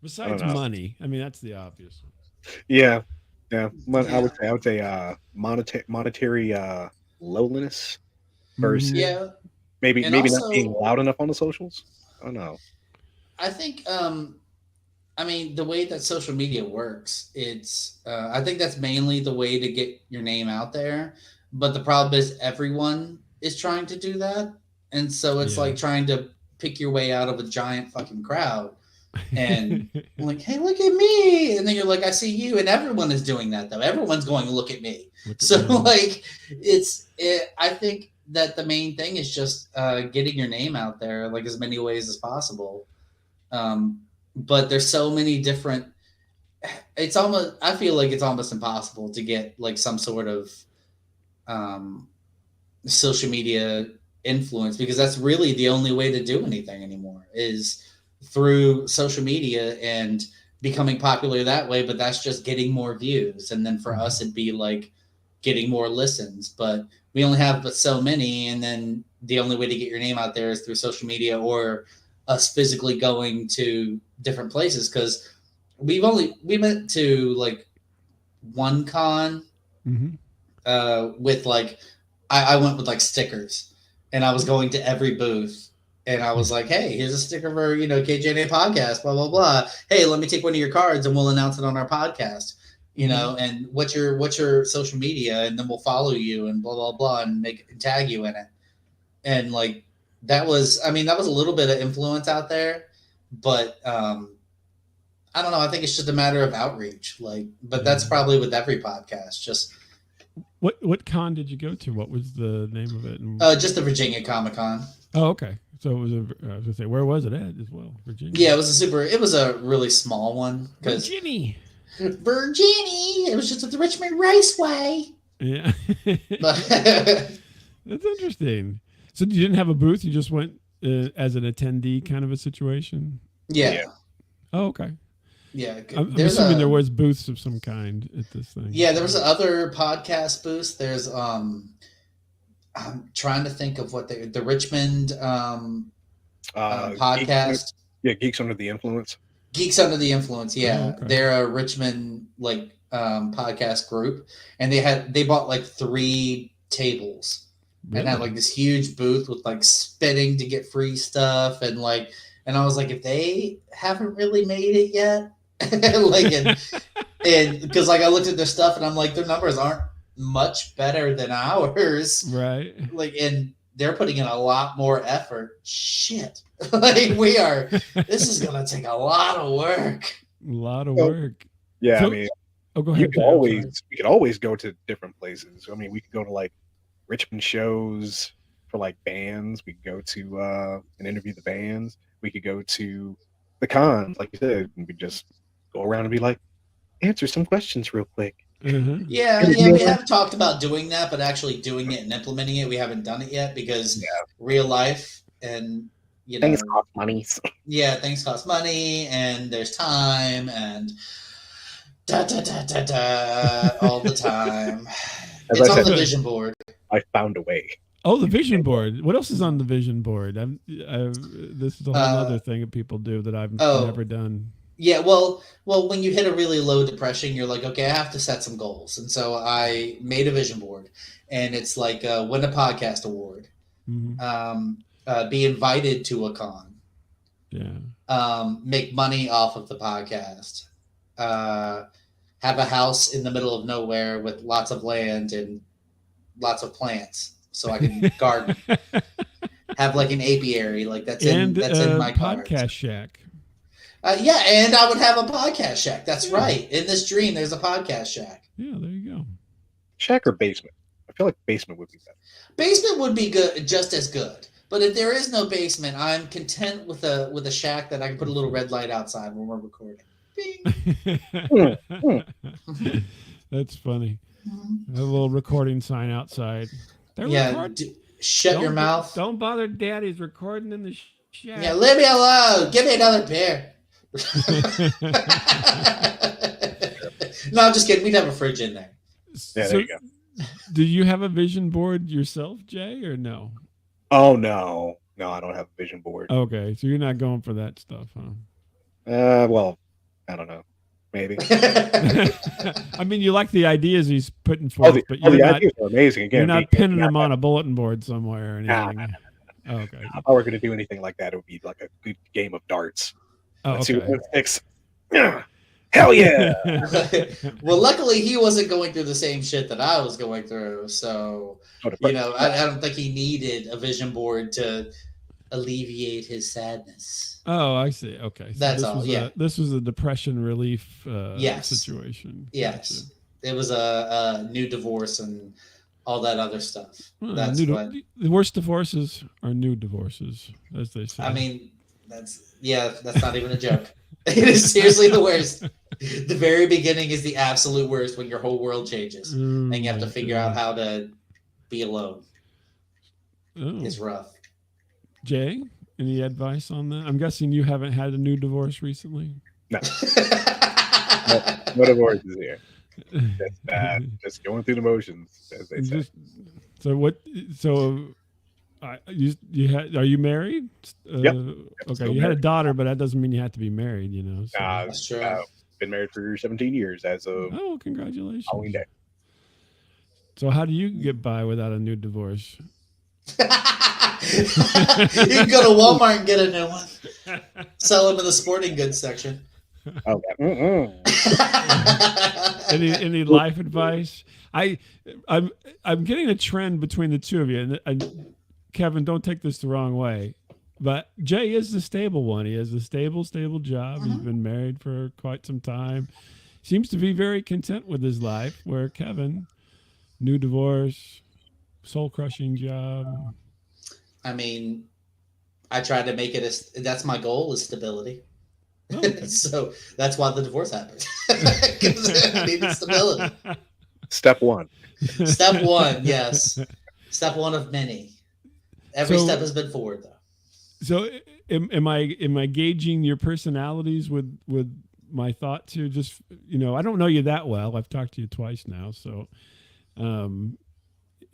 Besides money. That's the obvious one. Yeah. Yeah, I would say monetary loneliness versus Yeah, maybe and not being also loud enough on the socials. I don't know. I think I mean the way that social media works, it's I think that's mainly the way to get your name out there. But the problem is everyone is trying to do that, and so it's Yeah. like trying to pick your way out of a giant fucking crowd. And I'm like, hey, look at me. And then you're like, I see you. And everyone is doing that, though. Everyone's going, look at me. So, like, I think that the main thing is just getting your name out there, like, as many ways as possible. But there's so many different, I feel like it's almost impossible to get, like, some sort of social media influence because that's really the only way to do anything anymore is through social media and becoming popular that way, but that's just getting more views. And then for us, it'd be like getting more listens, but we only have but so many. And then the only way to get your name out there is through social media or us physically going to different places. Cause we went to like one con with like, I went with like stickers and I was going to every booth. And I was like, hey, here's a sticker for, KJNA podcast, blah, blah, blah. Hey, let me take one of your cards and we'll announce it on our podcast, and what's your social media? And then we'll follow you and blah, blah, blah, and tag you in it. And like, that was a little bit of influence out there, but I don't know. I think it's just a matter of outreach. But that's probably with every podcast. Just what con did you go to? What was the name of it? Just the Virginia Comic Con. Oh, okay. So it was I was gonna say, where was it at as well? Virginia. Yeah, it was a really small one. Virginia. It was just at the Richmond Raceway. Yeah. That's interesting. So you didn't have a booth? You just went as an attendee kind of a situation? Yeah. Oh, okay. Yeah. I'm assuming there was booths of some kind at this thing. Yeah, there was other podcast booths. There's I'm trying to think of what the Richmond podcast. Geeks Under the Influence. Geeks Under the Influence, yeah. Oh, okay. They're a Richmond podcast group, and they bought like 3 tables and had like this huge booth with like spinning to get free stuff and I was like, if they haven't really made it yet, and because I looked at their stuff and I'm like, their numbers aren't much better than ours, right? And they're putting in a lot more effort. Shit, we are. This is gonna take a lot of work. Yeah, so, go ahead. We could always go to different places. I mean, we could go to like Richmond shows for like bands. We could go to and interview the bands. We could go to the cons, like you said, and we just go around and be like, answer some questions real quick. Yeah, we have talked about doing that, but actually doing it and implementing it, we haven't done it yet because real life and things cost money. Yeah, things cost money, and there's time, and all the time. It's on the vision board. I found a way. Oh, the vision board. What else is on the vision board? This is a whole other thing that people do that I've never done. Yeah, well, when you hit a really low depression, you're like, okay, I have to set some goals. And so I made a vision board, and it's like win a podcast award, be invited to a con, make money off of the podcast, have a house in the middle of nowhere with lots of land and lots of plants so I can garden, have like an apiary, like that's in my podcast cards. shack. Yeah, and I would have a podcast shack. That's right. In this dream, there's a podcast shack. Yeah, there you go. Shack or basement? I feel like basement would be better. Basement would be good, just as good. But if there is no basement, I'm content with a shack that I can put a little red light outside when we're recording. That's funny. A little recording sign outside. Shut your mouth. Don't bother Daddy's recording in the shack. Yeah, leave me alone. Give me another beer. No, I'm just kidding. We'd have a fridge in there. Yeah, there you go. Do you have a vision board yourself, Jay, or no? Oh, no, I don't have a vision board. Okay, so you're not going for that stuff, huh? Well, I don't know. maybe. I mean, you like the ideas he's putting forth, but the you're not, ideas are amazing. Again, you're not me, pinning not them on that- a bulletin board somewhere or Nah, anything. Oh, okay. If I were going to do anything like that, it would be like a good game of darts. Oh, Let's see okay. what sticks. Hell yeah! Well, luckily he wasn't going through the same shit that I was going through, so you know, I don't think he needed a vision board to alleviate his sadness. Oh, I see. Okay. So That's this all, was yeah. This was a depression relief Yes. situation. Yes, it was a new divorce and all that other stuff. Well, That's what the worst divorces are new divorces, as they say. I mean. That's not even a joke. It is seriously the worst. The very beginning is the absolute worst when your whole world changes and you have to figure out how to be alone. Oh. It's rough. Jay, any advice on that? I'm guessing you haven't had a new divorce recently. No divorces here. Just going through the motions, as they say. So what? So. Are you married? Yep. Okay, you had a daughter, but that doesn't mean you have to be married, you know. So. That's true. Been married for 17 years as of Congratulations. Halloween Day. So how do you get by without a new divorce? You can go to Walmart and get a new one. Sell them in the sporting goods section. Oh, Any life advice? I'm getting a trend between the two of you, and Kevin, don't take this the wrong way, but Jay is the stable one. He has a stable job. He's been married for quite some time. Seems to be very content with his life. Where Kevin, new divorce, soul crushing job. I mean, I try to make it that's my goal is stability. Okay. So that's why the divorce happened. Because I needed stability. Step one. Step one, yes. Step one of many. Every So- step has been forward, though. So am I gauging your personalities with my thoughts here? Just, you know, I don't know you that well. I've talked to you twice now. So am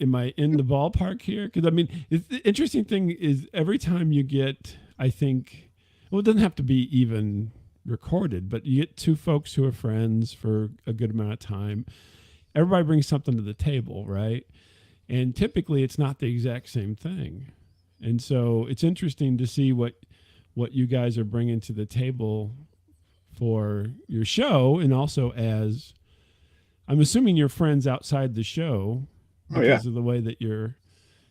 I in the ballpark here? Because I mean, the interesting thing is every time you get, I think, well, it doesn't have to be even recorded, but you get two folks who are friends for a good amount of time. Everybody brings something to the table, right? And typically it's not the exact same thing. And so it's interesting to see what you guys are bringing to the table for your show. And also as, I'm assuming you're friends outside the show because of the way that you're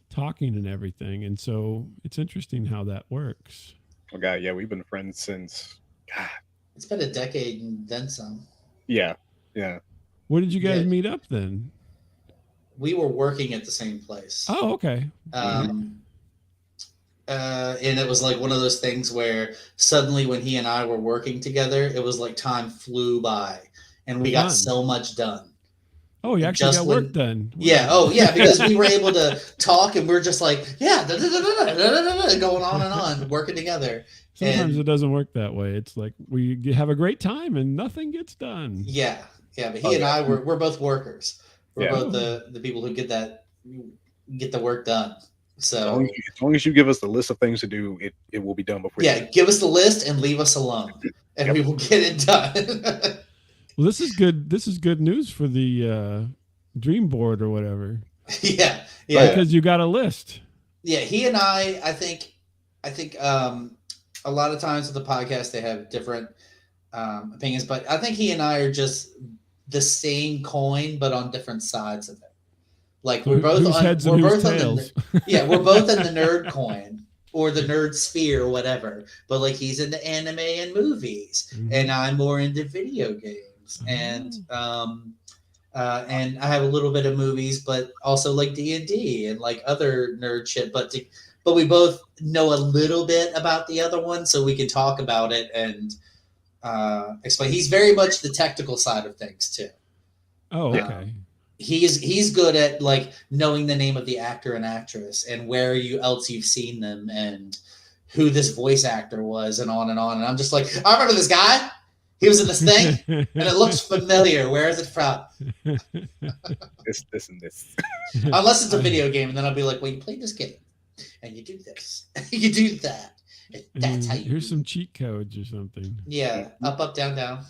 talking and everything. And so it's interesting how that works. Oh God, yeah, we've been friends since. God. It's been a decade and then some. Yeah. Where did you guys meet up then? We were working at the same place. Oh, okay. And it was like one of those things where suddenly when he and I were working together, it was like time flew by and we got so much done. Oh, you actually got work done. Yeah. Oh, yeah. Because we were able to talk and we're just like, going on and on, working together. Sometimes it doesn't work that way. It's like we have a great time and nothing gets done. Yeah. Yeah. But he and I, we're both workers. We're both the people who get the work done. So as long as you give us the list of things to do, it will be done before. Give us the list and leave us alone, and we will get it done. Well, this is good. This is good news for the dream board or whatever. Yeah, because you got a list. Yeah, he and I think a lot of times with the podcast they have different opinions, but I think he and I are just the same coin, but on different sides of it. Like we're both on the we're both in the nerd coin or the nerd sphere or whatever. But like he's into anime and movies, and I'm more into video games, and I have a little bit of movies, but also like D&D and like other nerd shit. But we both know a little bit about the other one, so we can talk about it and explain. He's very much the technical side of things too. Oh, okay. He's good at like knowing the name of the actor and actress and where else you've seen them and who this voice actor was and on and on. And I'm just like, I remember this guy. He was in this thing and it looks familiar. Where is it from? This and this. Unless it's a video game, and then I'll be like, well, you play this game and you do this, you do that. That's how you. Here's some cheat codes or something. Yeah, up, down, down.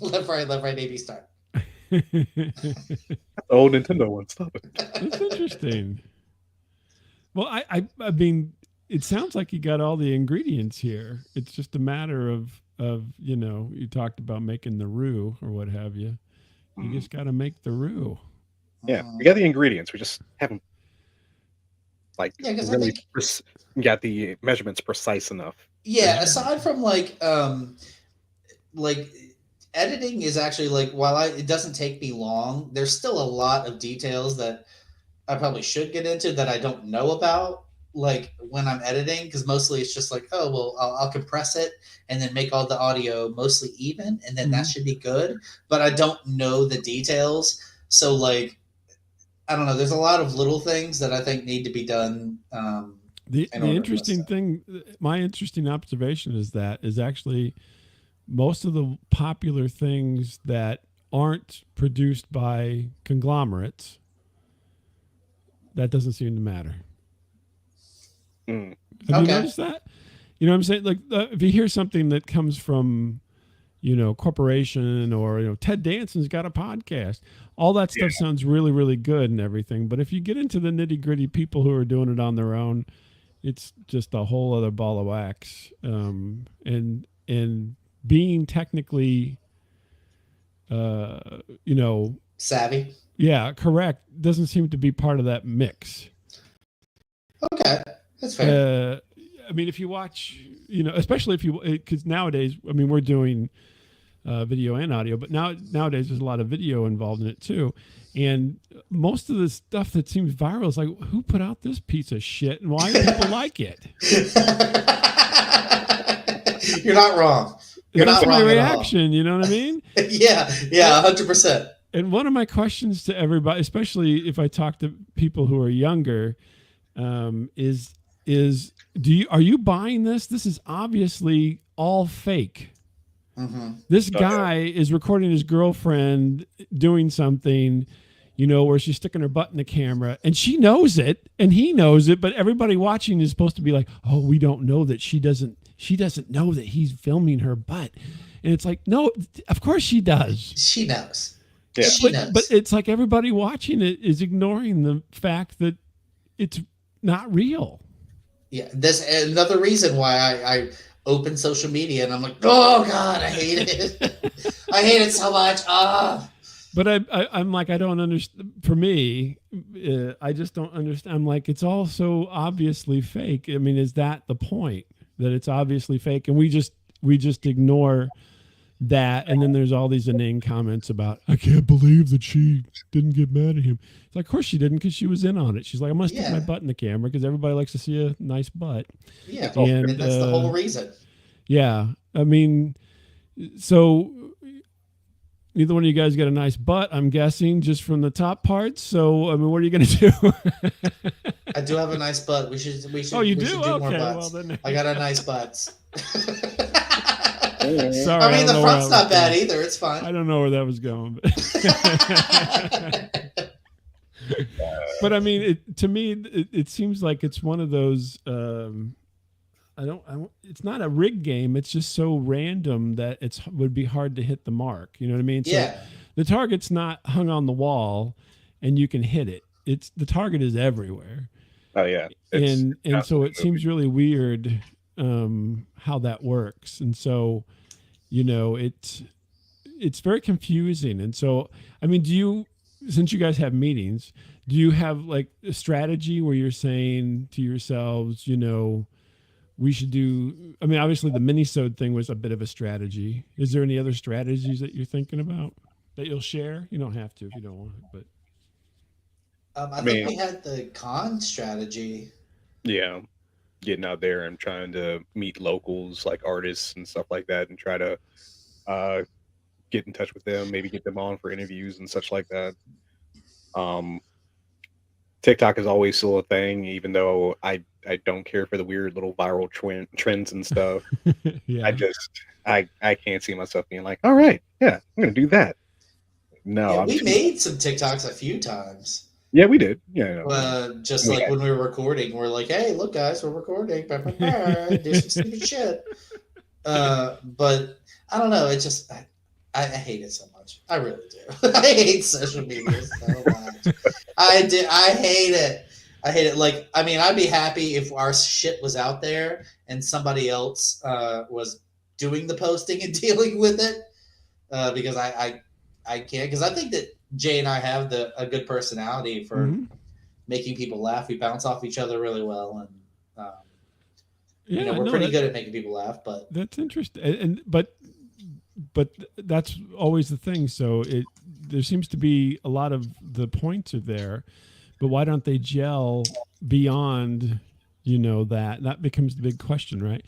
Left, right, A, B, start. The old Nintendo one. Stop it. That's interesting. Well, I mean, it sounds like you got all the ingredients here. It's just a matter of you talked about making the roux or what have you. You just got to make the roux. Yeah, we got the ingredients. We just haven't really got the measurements precise enough. Yeah, aside from like editing is actually like while it doesn't take me long, there's still a lot of details that I probably should get into that I don't know about, like when I'm editing, because mostly it's just like, oh well, I'll compress it and then make all the audio mostly even, and then that should be good. But I don't know the details, so like I don't know. There's a lot of little things that I think need to be done. The interesting thing, my interesting observation is actually most of the popular things that aren't produced by conglomerates, that doesn't seem to matter. Have you noticed that? You know what I'm saying? Like if you hear something that comes from, corporation or, Ted Danson's got a podcast, all that stuff sounds really, really good and everything. But if you get into the nitty gritty people who are doing it on their own, it's just a whole other ball of wax. And being technically, savvy. Yeah, correct. Doesn't seem to be part of that mix. Okay, that's fair. I mean, if you watch, especially because nowadays, I mean, we're doing video and audio, but nowadays there's a lot of video involved in it too. And most of the stuff that seems viral is like, who put out this piece of shit and why do people like it? You're not wrong. You're not wrong. My reaction, you know what I mean? Yeah, 100%. And one of my questions to everybody, especially if I talk to people who are younger, is are you buying this? This is obviously all fake. Mm-hmm. This guy is recording his girlfriend doing something, where she's sticking her butt in the camera, and she knows it, and he knows it, but everybody watching is supposed to be like, "Oh, we don't know that she doesn't know that he's filming her butt," and it's like, no, of course she does. She knows. Yeah. But it's like everybody watching it is ignoring the fact that it's not real. Yeah, that's another reason why I open social media and I'm like, oh God, I hate it. I hate it so much. But I'm like, I don't understand. For me, I just don't understand. I'm like, it's all so obviously fake. I mean, is that the point, that it's obviously fake, and we just ignore that? And then there's all these inane comments about, I can't believe that she didn't get mad at him. It's like, of course she didn't, because she was in on it. She's like, I'm gonna stick my butt in the camera because everybody likes to see a nice butt. Yeah, and that's the whole reason. Yeah, I mean, so neither one of you guys got a nice butt, I'm guessing, just from the top parts. So, I mean, what are you going to do? I do have a nice butt. We should. Oh, you do? Okay, more butts. Well, then. I got a nice butt. Sorry, I mean, the front's not bad either. It's fine. I don't know where that was going. But I mean, to me, it seems like it's one of those... it's not a rig game. It's just so random that would be hard to hit the mark. You know what I mean? So the target's not hung on the wall and you can hit it. The target is everywhere. Oh yeah. And so it seems really weird how that works. And so, it's very confusing. And so, I mean, since you guys have meetings, do you have like a strategy where you're saying to yourselves, we should do, I mean, obviously the mini-sode thing was a bit of a strategy. Is there any other strategies that you're thinking about that you'll share? You don't have to if you don't want, but. I think we had the con strategy. Yeah. Getting out there and trying to meet locals like artists and stuff like that and try to get in touch with them, maybe get them on for interviews and such like that. TikTok is always still a thing, even though I don't care for the weird little viral trends and stuff. Yeah. I can't see myself being like, all right, yeah, I'm gonna do that. No, we made some TikToks a few times. Yeah, we did. Yeah, just like when we were recording, we're like, hey, look, guys, we're recording. Do some stupid shit. But I don't know. It just, I hate it so much. I really do. I hate social media so much. I hate it. I hate it. Like, I mean, I'd be happy if our shit was out there and somebody else was doing the posting and dealing with it, because I can't. Because I think that Jay and I have a good personality for making people laugh. We bounce off each other really well, and we're pretty good at making people laugh. But that's interesting. But that's always the thing. So there seems to be a lot of the points are there, but why don't they gel beyond, that becomes the big question, right?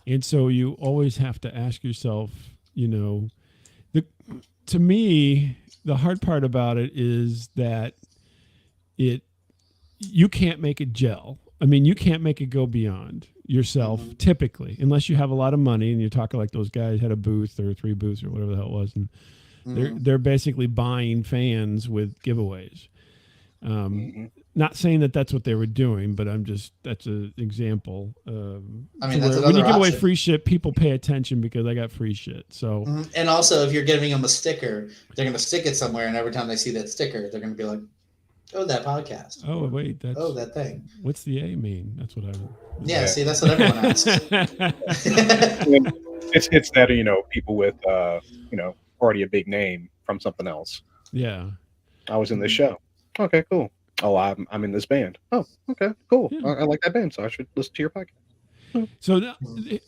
And so you always have to ask yourself, to me, the hard part about it is that you can't make it gel. I mean, you can't make it go beyond yourself typically, unless you have a lot of money and you're talking like those guys had a booth or 3 booths or whatever the hell it was. And they're basically buying fans with giveaways. Not saying that that's what they were doing, but that's an example. I mean, that's when you give away option. free shit, people pay attention because I got free shit. So, and also if you're giving them a sticker, they're going to stick it somewhere. And every time they see that sticker, they're going to be like, oh, that podcast. Oh, wait. that thing. What's the A mean? That's what I... Yeah, see, that's what everyone asks. It's that, people with, already a big name from something else. Yeah. I was in this show. Okay, cool. Oh, I'm in this band. Oh, okay, cool. Yeah. I like that band, so I should listen to your podcast. So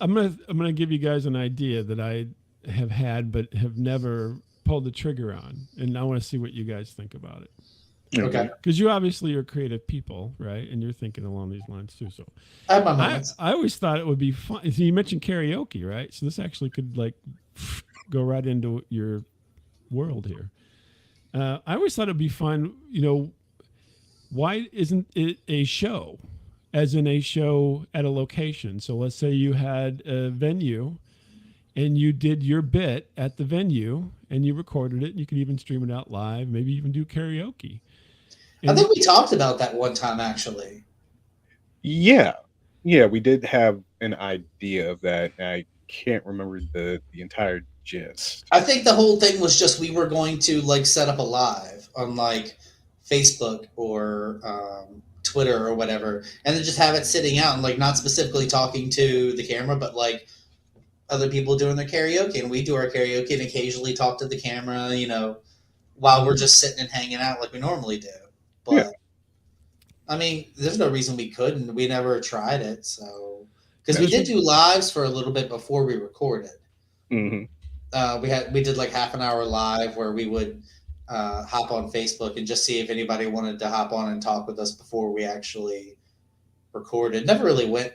I'm gonna give you guys an idea that I have had but have never pulled the trigger on, and I want to see what you guys think about it. Okay. Because you obviously are creative people, right? And you're thinking along these lines too. So I have my moments. I always thought it would be fun. So you mentioned karaoke, right? So this actually could go right into your world here. I always thought it'd be fun. Why isn't it a show, as in a show at a location? So let's say you had a venue and you did your bit at the venue and you recorded it. And you could even stream it out live, maybe even do karaoke. I think we talked about that one time, actually. Yeah, we did have an idea of that. I can't remember the entire gist. I think the whole thing was just we were going to set up a live on Facebook or Twitter or whatever, and then just have it sitting out and not specifically talking to the camera, but other people doing their karaoke, and we do our karaoke and occasionally talk to the camera, while we're just sitting and hanging out like we normally do. But yeah. I mean, there's no reason we couldn't. We never tried it, so because we did do lives for a little bit before we recorded. Mm-hmm. We did half an hour live where we would hop on Facebook and just see if anybody wanted to hop on and talk with us before we actually recorded. Never really went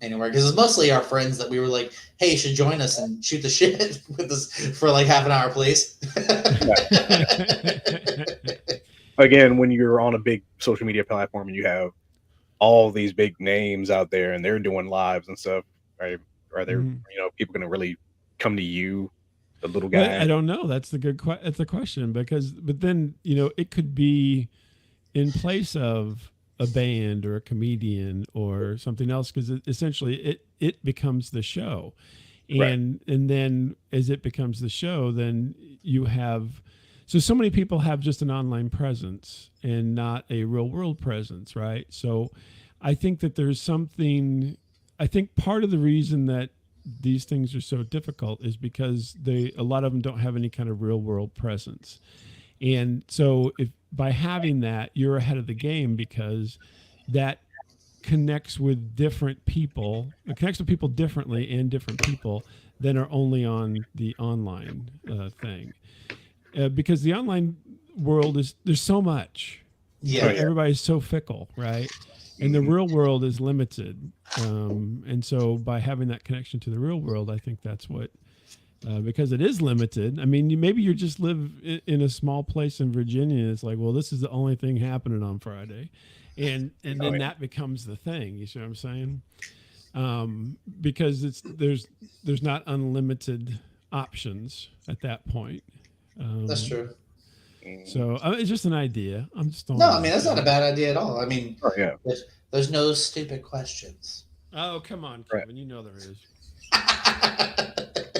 anywhere because it's mostly our friends that we were like, hey, you should join us and shoot the shit with us for half an hour, please. Again, when you're on a big social media platform and you have all these big names out there and they're doing lives and stuff, right? Are there, people going to really come to you, the little guy? Well, I don't know. That's the that's the question but then, it could be in place of a band or a comedian or something else, because essentially it becomes the show. And then as it becomes the show, then you have... So many people have just an online presence and not a real world presence, right? So I think that there's something... I think part of the reason that these things are so difficult is because a lot of them don't have any kind of real world presence. And so if by having that, you're ahead of the game, because that connects with different people. It connects with people differently and different people than are only on the online thing. Because the online world there's so much. Yeah. Everybody's so fickle, right? And the real world is limited. And so by having that connection to the real world, I think that's what, because it is limited. I mean, maybe you just live in a small place in Virginia and it's like, well, this is the only thing happening on Friday. And then that becomes the thing. You see what I'm saying? Because there's not unlimited options at that point. That's true. So it's just an idea. I'm just no. I mean, that's not a bad idea at all. I mean, yeah. There's no stupid questions. Oh, come on, Kevin. You know there is.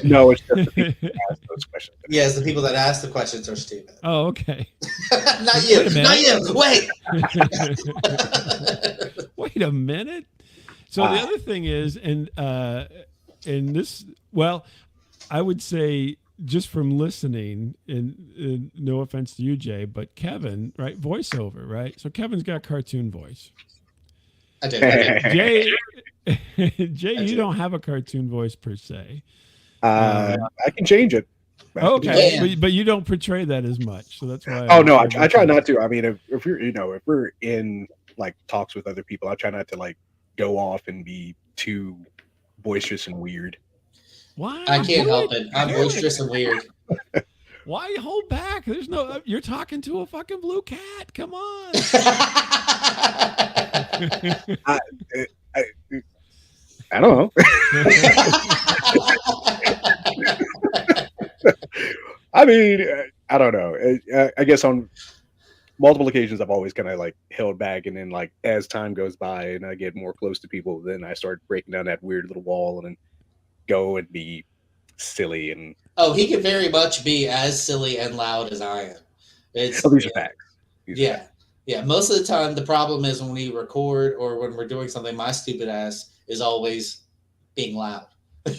No, it's just the people that ask those questions. Yes, the people that ask the questions are stupid. Oh, okay. Not you. Not you. Wait. Wait a minute. So the other thing is, and this, well, I would say just from listening, and no offense to you, Jay, but Kevin, right? Voiceover, right? So Kevin's got cartoon voice. I do. Jay, you don't have a cartoon voice per se. I can change it. Okay, but you don't portray that as much, so that's why. Oh no, I try not to. I mean, if you're, if we're in like talks with other people, I try not to like go off and be too boisterous and weird. Why? I can't help it. I'm boisterous and weird. Why hold back? There's no. You're talking to a fucking blue cat. Come on. I don't know. I mean, I don't know. I guess on multiple occasions, I've always kind of like held back, and then like as time goes by and I get more close to people, then I start breaking down that weird little wall and then go and be silly and. Oh, he can very much be as silly and loud as I am. These are facts. Yeah. Most of the time, the problem is when we record or when we're doing something, my stupid ass is always being loud.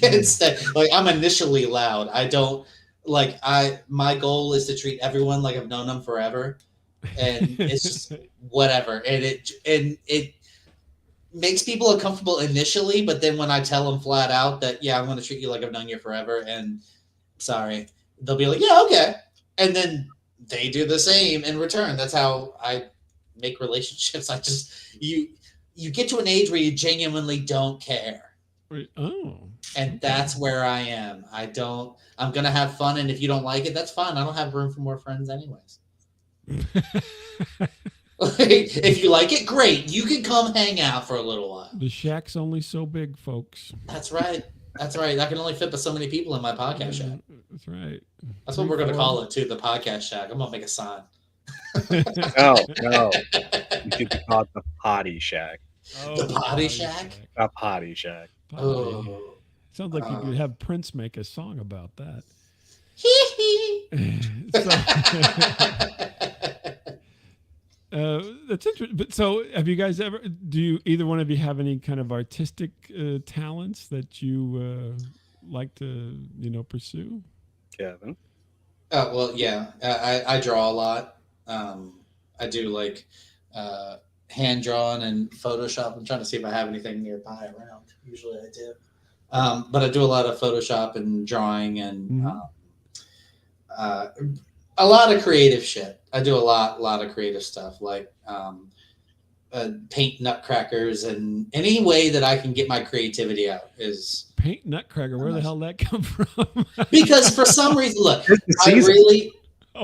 Instead, like I'm initially loud. I don't like. My goal is to treat everyone like I've known them forever, and it's just whatever. And it makes people uncomfortable initially, but then when I tell them flat out that I'm going to treat you like I've known you forever, and sorry, they'll be like, yeah, okay, and then they do the same in return. That's how I make relationships. I just you get to an age where you genuinely don't care. Oh. And that's where I am. I'm gonna have fun, and if you don't like it, that's fine. I don't have room for more friends anyways. If you like it, great. You can come hang out for a little while. The shack's only so big, folks. That's right. I can only fit so many people in my podcast shack. That's right. That's what we're going to call it, too, the podcast shack. I'm going to make a sign. No. You should be called the potty shack. Oh, the potty shack? A potty shack. Oh. Sounds like you could have Prince make a song about that. That's interesting. But so, have you guys ever? Do either one of you have any kind of artistic talents that you like to, pursue? Kevin. Well, yeah. I draw a lot. I do like hand drawn and Photoshop. I'm trying to see if I have anything nearby around. Usually, I do. But I do a lot of Photoshop and drawing and a lot of creative shit. I do a lot of creative stuff, like paint nutcrackers, and any way that I can get my creativity out is paint nutcracker. Where the hell did that come from? Because for some reason, look, I really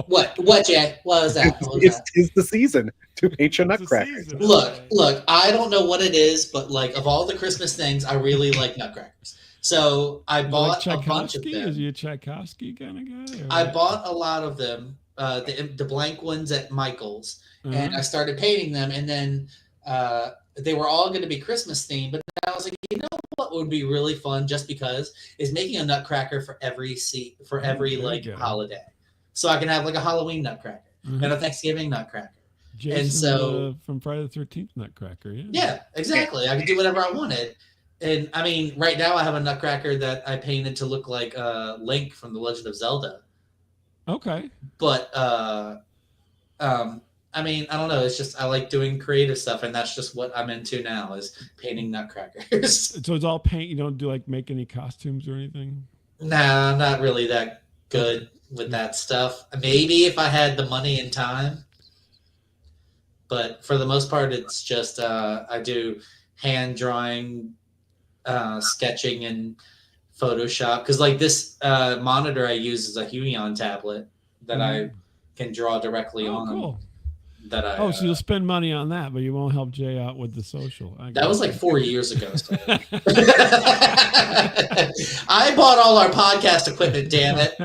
what Jay? What was that? It's the season to paint your nutcracker. Look. I don't know what it is, but like of all the Christmas things, I really like nutcrackers. So I bought a bunch of them. Is he a Tchaikovsky kind of guy? I bought a lot of them, the blank ones at Michael's, and I started painting them. And then they were all going to be Christmas themed. But I was like, you know what would be really fun, just because, is making a nutcracker for every holiday, so I can have like a Halloween nutcracker and a Thanksgiving nutcracker. Jason, and so from Friday the 13th nutcracker, yeah, exactly. I could do whatever I wanted. And I mean, right now I have a nutcracker that I painted to look like Link from The Legend of Zelda. Okay. But I mean, I don't know. It's just I like doing creative stuff, and that's just what I'm into now, is painting nutcrackers. So it's all paint. You don't do like make any costumes or anything? Nah, I'm not really that good with that stuff. Maybe if I had the money and time. But for the most part, it's just I do hand drawing, sketching, and Photoshop. Because like this monitor I use is a Huion tablet that I can draw directly on. Cool. So you'll spend money on that, but you won't help Jay out with the social. That was like 4 years ago. So. I bought all our podcast equipment, damn it.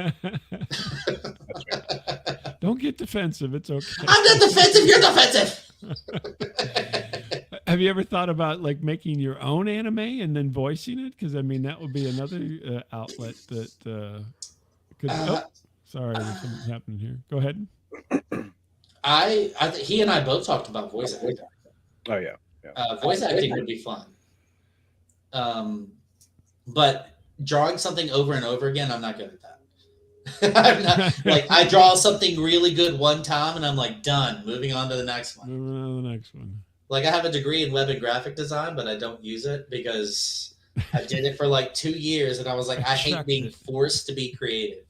Don't get defensive. It's okay. I'm not defensive. You're defensive. Have you ever thought about like making your own anime and then voicing it? Because I mean, that would be another outlet that could. Sorry, there's something happening here. Go ahead. He and I both talked about voice acting. Oh yeah. Voice acting would be fun. But drawing something over and over again, I'm not good at that. I'm not, like, I draw something really good one time and I'm like, done, moving on to the next one. Moving on to the next one. Like, I have a degree in web and graphic design, but I don't use it because I did it for like 2 years and I was like, I hate being forced to be creative.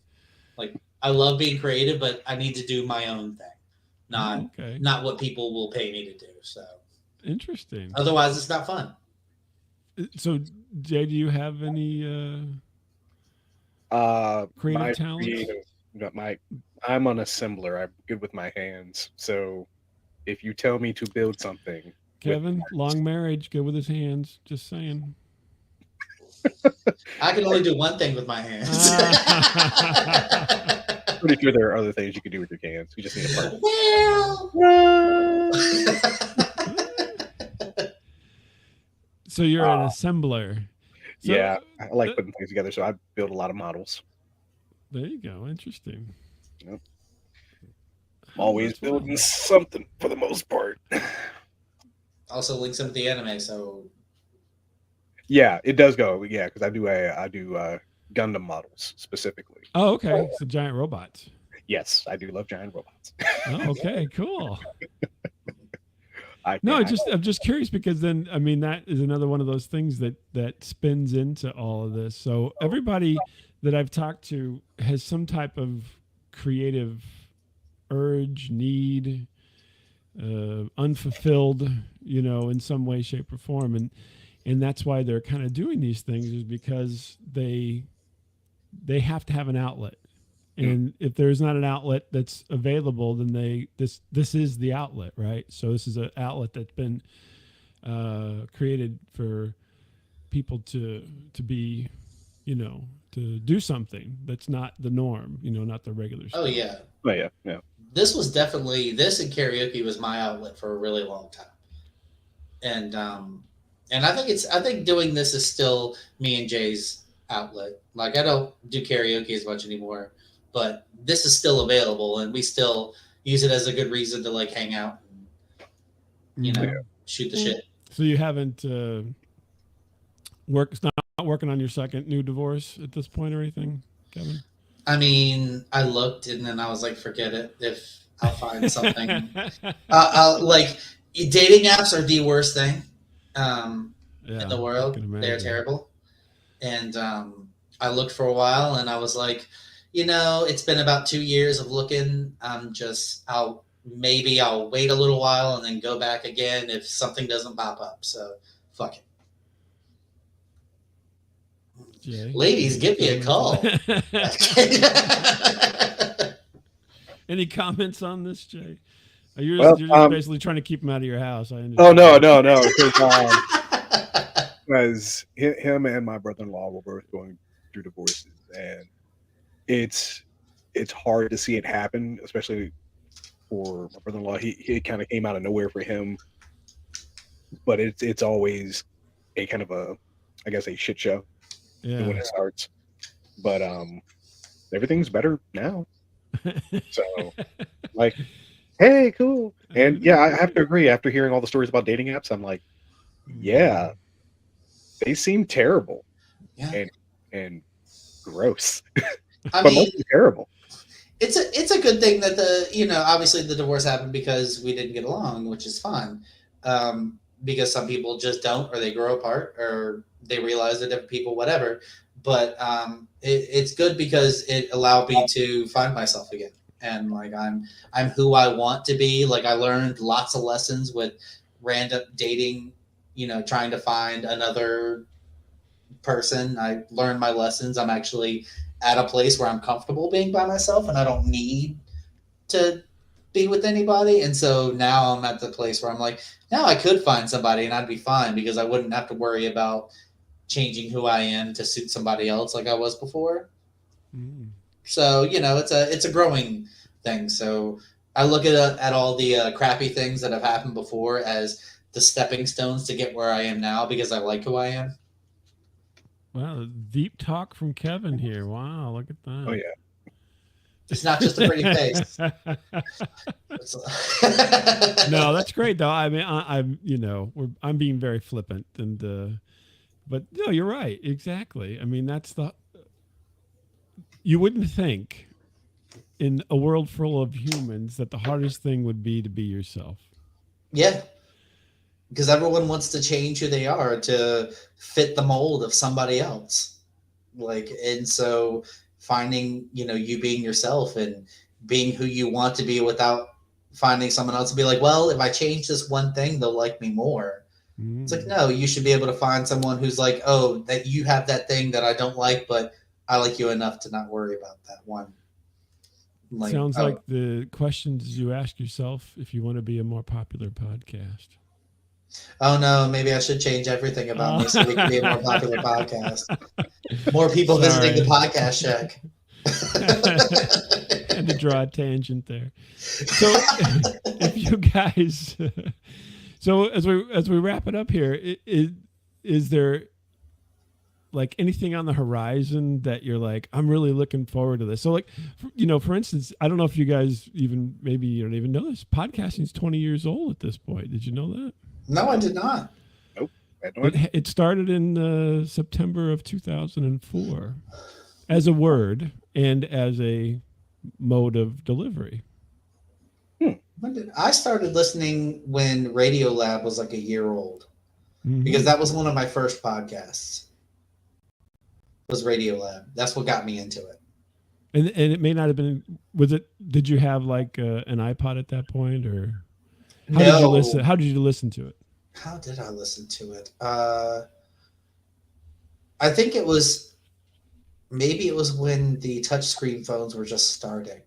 Like, I love being creative, but I need to do my own thing, not what people will pay me to do. So interesting. Otherwise, it's not fun. So, Jay, do you have any creative talents? I'm an assembler. I'm good with my hands. So if you tell me to build something, Kevin, long marriage, good with his hands. Just saying. I can only do one thing with my hands. Pretty sure there are other things you can do with your hands. You just need a partner. So you're an assembler. So, yeah, I like putting things together, so I build a lot of models. There you go. Interesting. Yep. Always building something for the most part. Also links into the anime, so yeah, it does go. Yeah, because I do Gundam models specifically. Oh, okay. So giant robots. Yes, I do love giant robots. Oh, okay, cool. I'm just curious because then I mean that is another one of those things that spins into all of this. So everybody that I've talked to has some type of creative urge, need, unfulfilled, in some way, shape, or form, and that's why they're kind of doing these things, is because they have to have an outlet. And if there's not an outlet that's available, then this is the outlet, right? So this is an outlet that's been created for people to be, to do something that's not the norm, not the regular stuff. Oh yeah. Oh yeah, yeah. This and karaoke was my outlet for a really long time. And I think doing this is still me and Jay's outlet. Like, I don't do karaoke as much anymore, but this is still available and we still use it as a good reason to like hang out and, shoot the shit. So you haven't not working on your second new divorce at this point or anything, Kevin? I mean, I looked and then I was like, forget it. If I'll find something, I'll like, dating apps are the worst thing in the world. They're terrible. And I looked for a while and I was like, it's been about 2 years of looking. I'll wait a little while and then go back again if something doesn't pop up. So fuck it. Jay, ladies, give me a call. Any comments on this, Jay? You're just basically trying to keep him out of your house. I understand. Oh no, because him and my brother-in-law were both going through divorces, and it's hard to see it happen, especially for my brother-in-law. He kind of came out of nowhere for him, but it's always a kind of a shit show when it starts. But everything's better now. So like, hey, cool. And yeah, I have to agree. After hearing all the stories about dating apps, I'm like, yeah, they seem terrible and gross. I but mean, mostly terrible. It's a good thing that obviously the divorce happened because we didn't get along, which is fine. Because some people just don't, or they grow apart, or they realize they're different people, whatever. But it's good because it allowed me to find myself again. And like I'm who I want to be. Like, I learned lots of lessons with random dating, trying to find another person. I learned my lessons. I'm actually at a place where I'm comfortable being by myself and I don't need to be with anybody. And so now I'm at the place where I'm like, now I could find somebody and I'd be fine because I wouldn't have to worry about changing who I am to suit somebody else like I was before. Mm. So, it's a growing thing. So I look at all the crappy things that have happened before as the stepping stones to get where I am now because I like who I am. Wow, deep talk from Kevin here. Wow, look at that. Oh yeah. It's not just a pretty face. No, that's great though. I mean, I'm being very flippant, and but no, you're right. Exactly. I mean, you wouldn't think in a world full of humans that the hardest thing would be to be yourself. Yeah. Because everyone wants to change who they are to fit the mold of somebody else. And so finding, you being yourself and being who you want to be without finding someone else to be like, well, if I change this one thing, they'll like me more. Mm. It's like, no, you should be able to find someone who's like, oh, that you have that thing that I don't like, but I like you enough to not worry about that one. Sounds like the questions you ask yourself if you want to be a more popular podcast. Oh no, maybe I should change everything about me so we can be a more popular podcast. More people visiting the podcast shack. And to draw a tangent there. So if you guys so as we wrap it up here, is there like anything on the horizon that you're like, I'm really looking forward to this? So like, for instance, I don't know if you guys maybe you don't even know this, podcasting is 20 years old at this point. Did you know that? No, I did not. Nope. It started in September of 2004 as a word and as a mode of delivery. I started listening when Radiolab was like a year old, because that was one of my first podcasts. Was Radiolab. That's what got me into it. And it may not have been. Did you have like an iPod at that point, or how did you listen? How did you listen to it? How did I listen to it? I think it was when the touchscreen phones were just starting.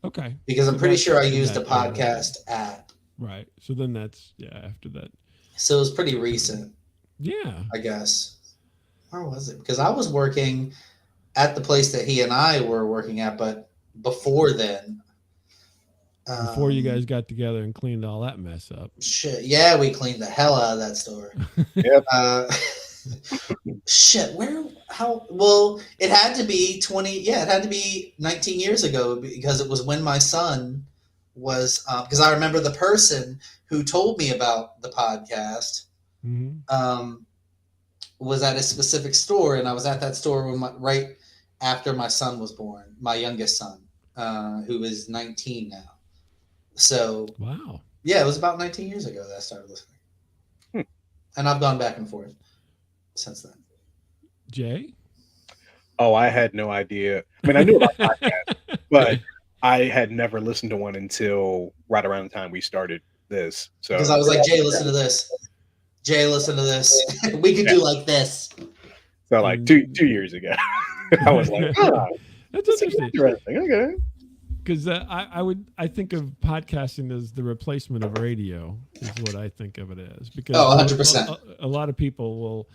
Okay. Because I'm pretty sure I used a podcast app. Right. So then that's after that. So it was pretty recent. Yeah. I guess. Where was it? Because I was working at the place that he and I were working at, but before then. Before you guys got together and cleaned all that mess up. Shit. Yeah, we cleaned the hell out of that store. Yep. Shit. Well, it had to be 19 years ago, because it was when my son was, because I remember the person who told me about the podcast was at a specific store, and I was at that store right after my son was born, my youngest son, who is 19 now. So, wow. Yeah, it was about 19 years ago that I started listening. And I've gone back and forth since then. Jay? Oh, I had no idea. I mean, I knew about podcasts, but I had never listened to one until right around the time we started this. So because I was like, Jay, listen to this. Jay, listen to this. We could do like this. So like 2 years ago, I was like, that's interesting. Okay. Because I think of podcasting as the replacement of radio is what I think of it as. Because 100%. A lot of people will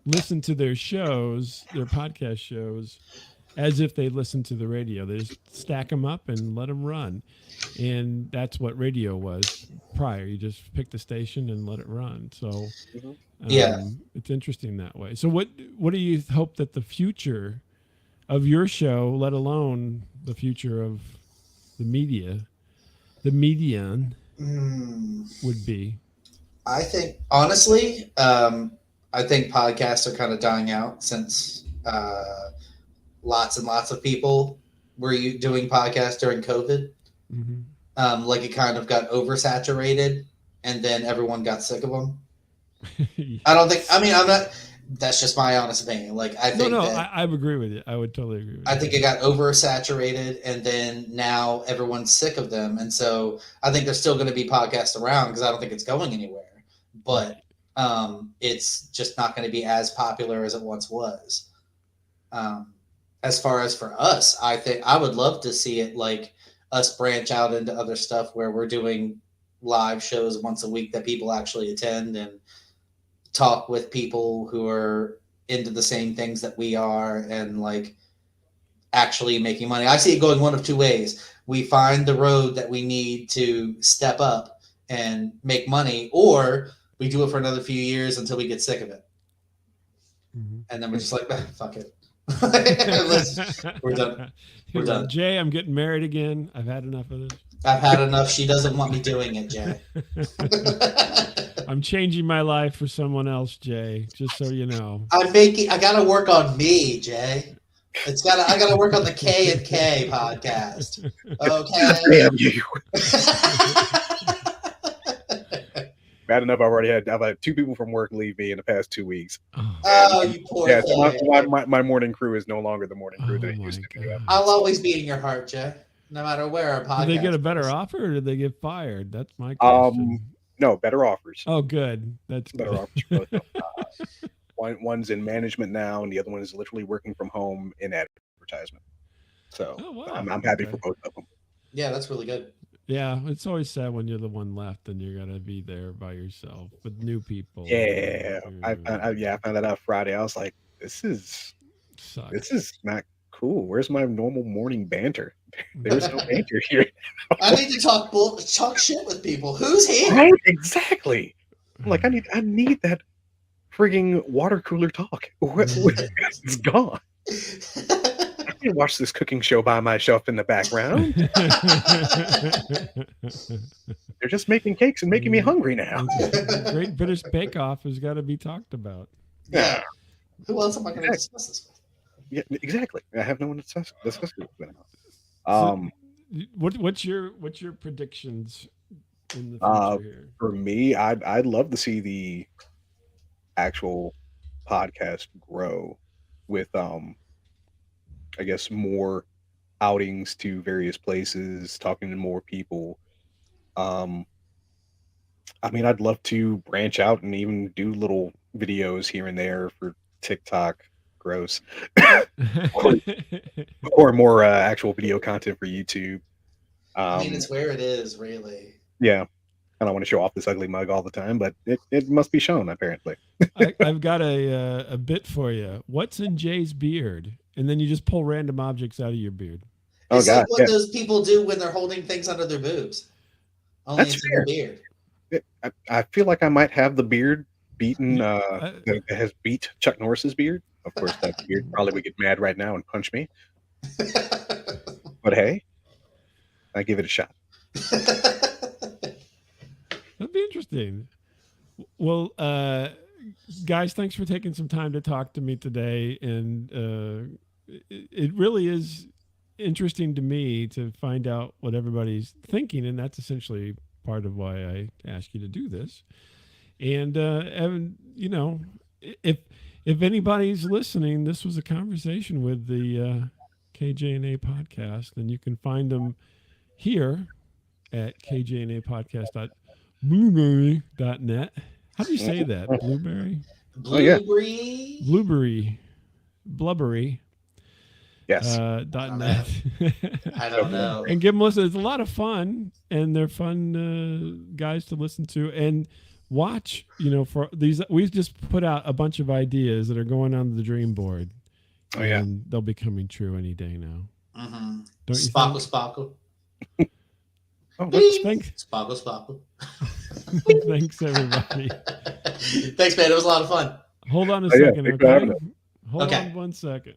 listen to their podcast shows, as if they listen to the radio. They just stack them up and let them run. And that's what radio was prior. You just pick the station and let it run. So it's interesting that way. So what do you hope that the future of your show, let alone the future of the median would be? I think, honestly, I think podcasts are kind of dying out since lots and lots of people were doing podcasts during COVID. Like it kind of got oversaturated, and then everyone got sick of them. I'm not. That's just my honest opinion. Like I think I agree with you. I would totally agree with you. I think it got oversaturated, and then now everyone's sick of them, and so I think there's still going to be podcasts around because I don't think it's going anywhere. But it's just not going to be as popular as it once was. As far as for us, I think I would love to see it like us branch out into other stuff where we're doing live shows once a week that people actually attend and talk with people who are into the same things that we are and like actually making money. I see it going one of two ways. We find the road that we need to step up and make money, or we do it for another few years until we get sick of it. Mhm. And then we're just like, fuck it. We're done. We're done. Jay, I'm getting married again. I've had enough of this. I've had enough. She doesn't want me doing it, Jay. I'm changing my life for someone else, Jay, just so you know. I gotta work on me, Jay. I gotta work on the K and K podcast. Okay. Damn you. Bad enough. I've had 2 people from work leave me in the past 2 weeks. Oh, you poor Yeah, thing. so my morning crew is no longer the morning crew that it used to be. God. I'll always be in your heart, Jay. No matter where our podcast. Did they get a better is. offer, or did they get fired? That's my question. No, better offers. Oh, good. That's Better good. offers. For both of them. One's in management now, and the other one is literally working from home in advertisement. So Oh, wow. I'm happy Okay. for both of them. Yeah, that's really good. Yeah, it's always sad when you're the one left and you're gonna be there by yourself with new people. Yeah, I found that out Friday. I was like, this is Sucks. not cool. Where's my normal morning banter? There's no banter here. I need to talk shit with people. Who's here? Right? Exactly. Like I need that frigging water cooler talk. It's gone. I can't watch this cooking show by myself in the background. They're just making cakes and making me hungry now. Great British Bake Off has got to be talked about. Yeah. Who else am I going to discuss this with? Yeah, exactly. I have no one to discuss it with. What's your predictions in the future here? For me, I'd love to see the actual podcast grow with I guess more outings to various places, talking to more people. I mean, I'd love to branch out and even do little videos here and there for TikTok. Gross. Or more actual video content for YouTube. I mean, it's where it is, really. Yeah. I don't want to show off this ugly mug all the time, but it must be shown, apparently. I've got a bit for you. What's in Jay's beard? And then you just pull random objects out of your beard. It's God, like what those people do when they're holding things under their boobs. Only That's it's in the beard. I feel like I might have the beard beaten that has beat Chuck Norris's beard. Of course, that beard probably would get mad right now and punch me. But hey, I give it a shot. That'd be interesting. Well, guys, thanks for taking some time to talk to me today. And it really is interesting to me to find out what everybody's thinking. And that's essentially part of why I asked you to do this. And, Evan, you know, if anybody's listening, this was a conversation with the KJNA podcast, and you can find them here at kjnapodcast.blueberry.net. How do you say that? Blueberry? Blueberry? Blueberry. Blubbery. Yes. .net. I don't know. And give them a listen. It's a lot of fun, and they're fun guys to listen to. And watch, you know, for these, we've just put out a bunch of ideas that are going on the dream board. Oh, yeah. And they'll be coming true any day now. Mm-hmm. Don't you Sparkle, think? sparkle. Oh, Thanks. Sparkle, sparkle. Thanks, everybody. Thanks, man. It was a lot of fun. Hold on a Oh, yeah. second, Thanks for okay? having us. Hold Okay. on 1 second.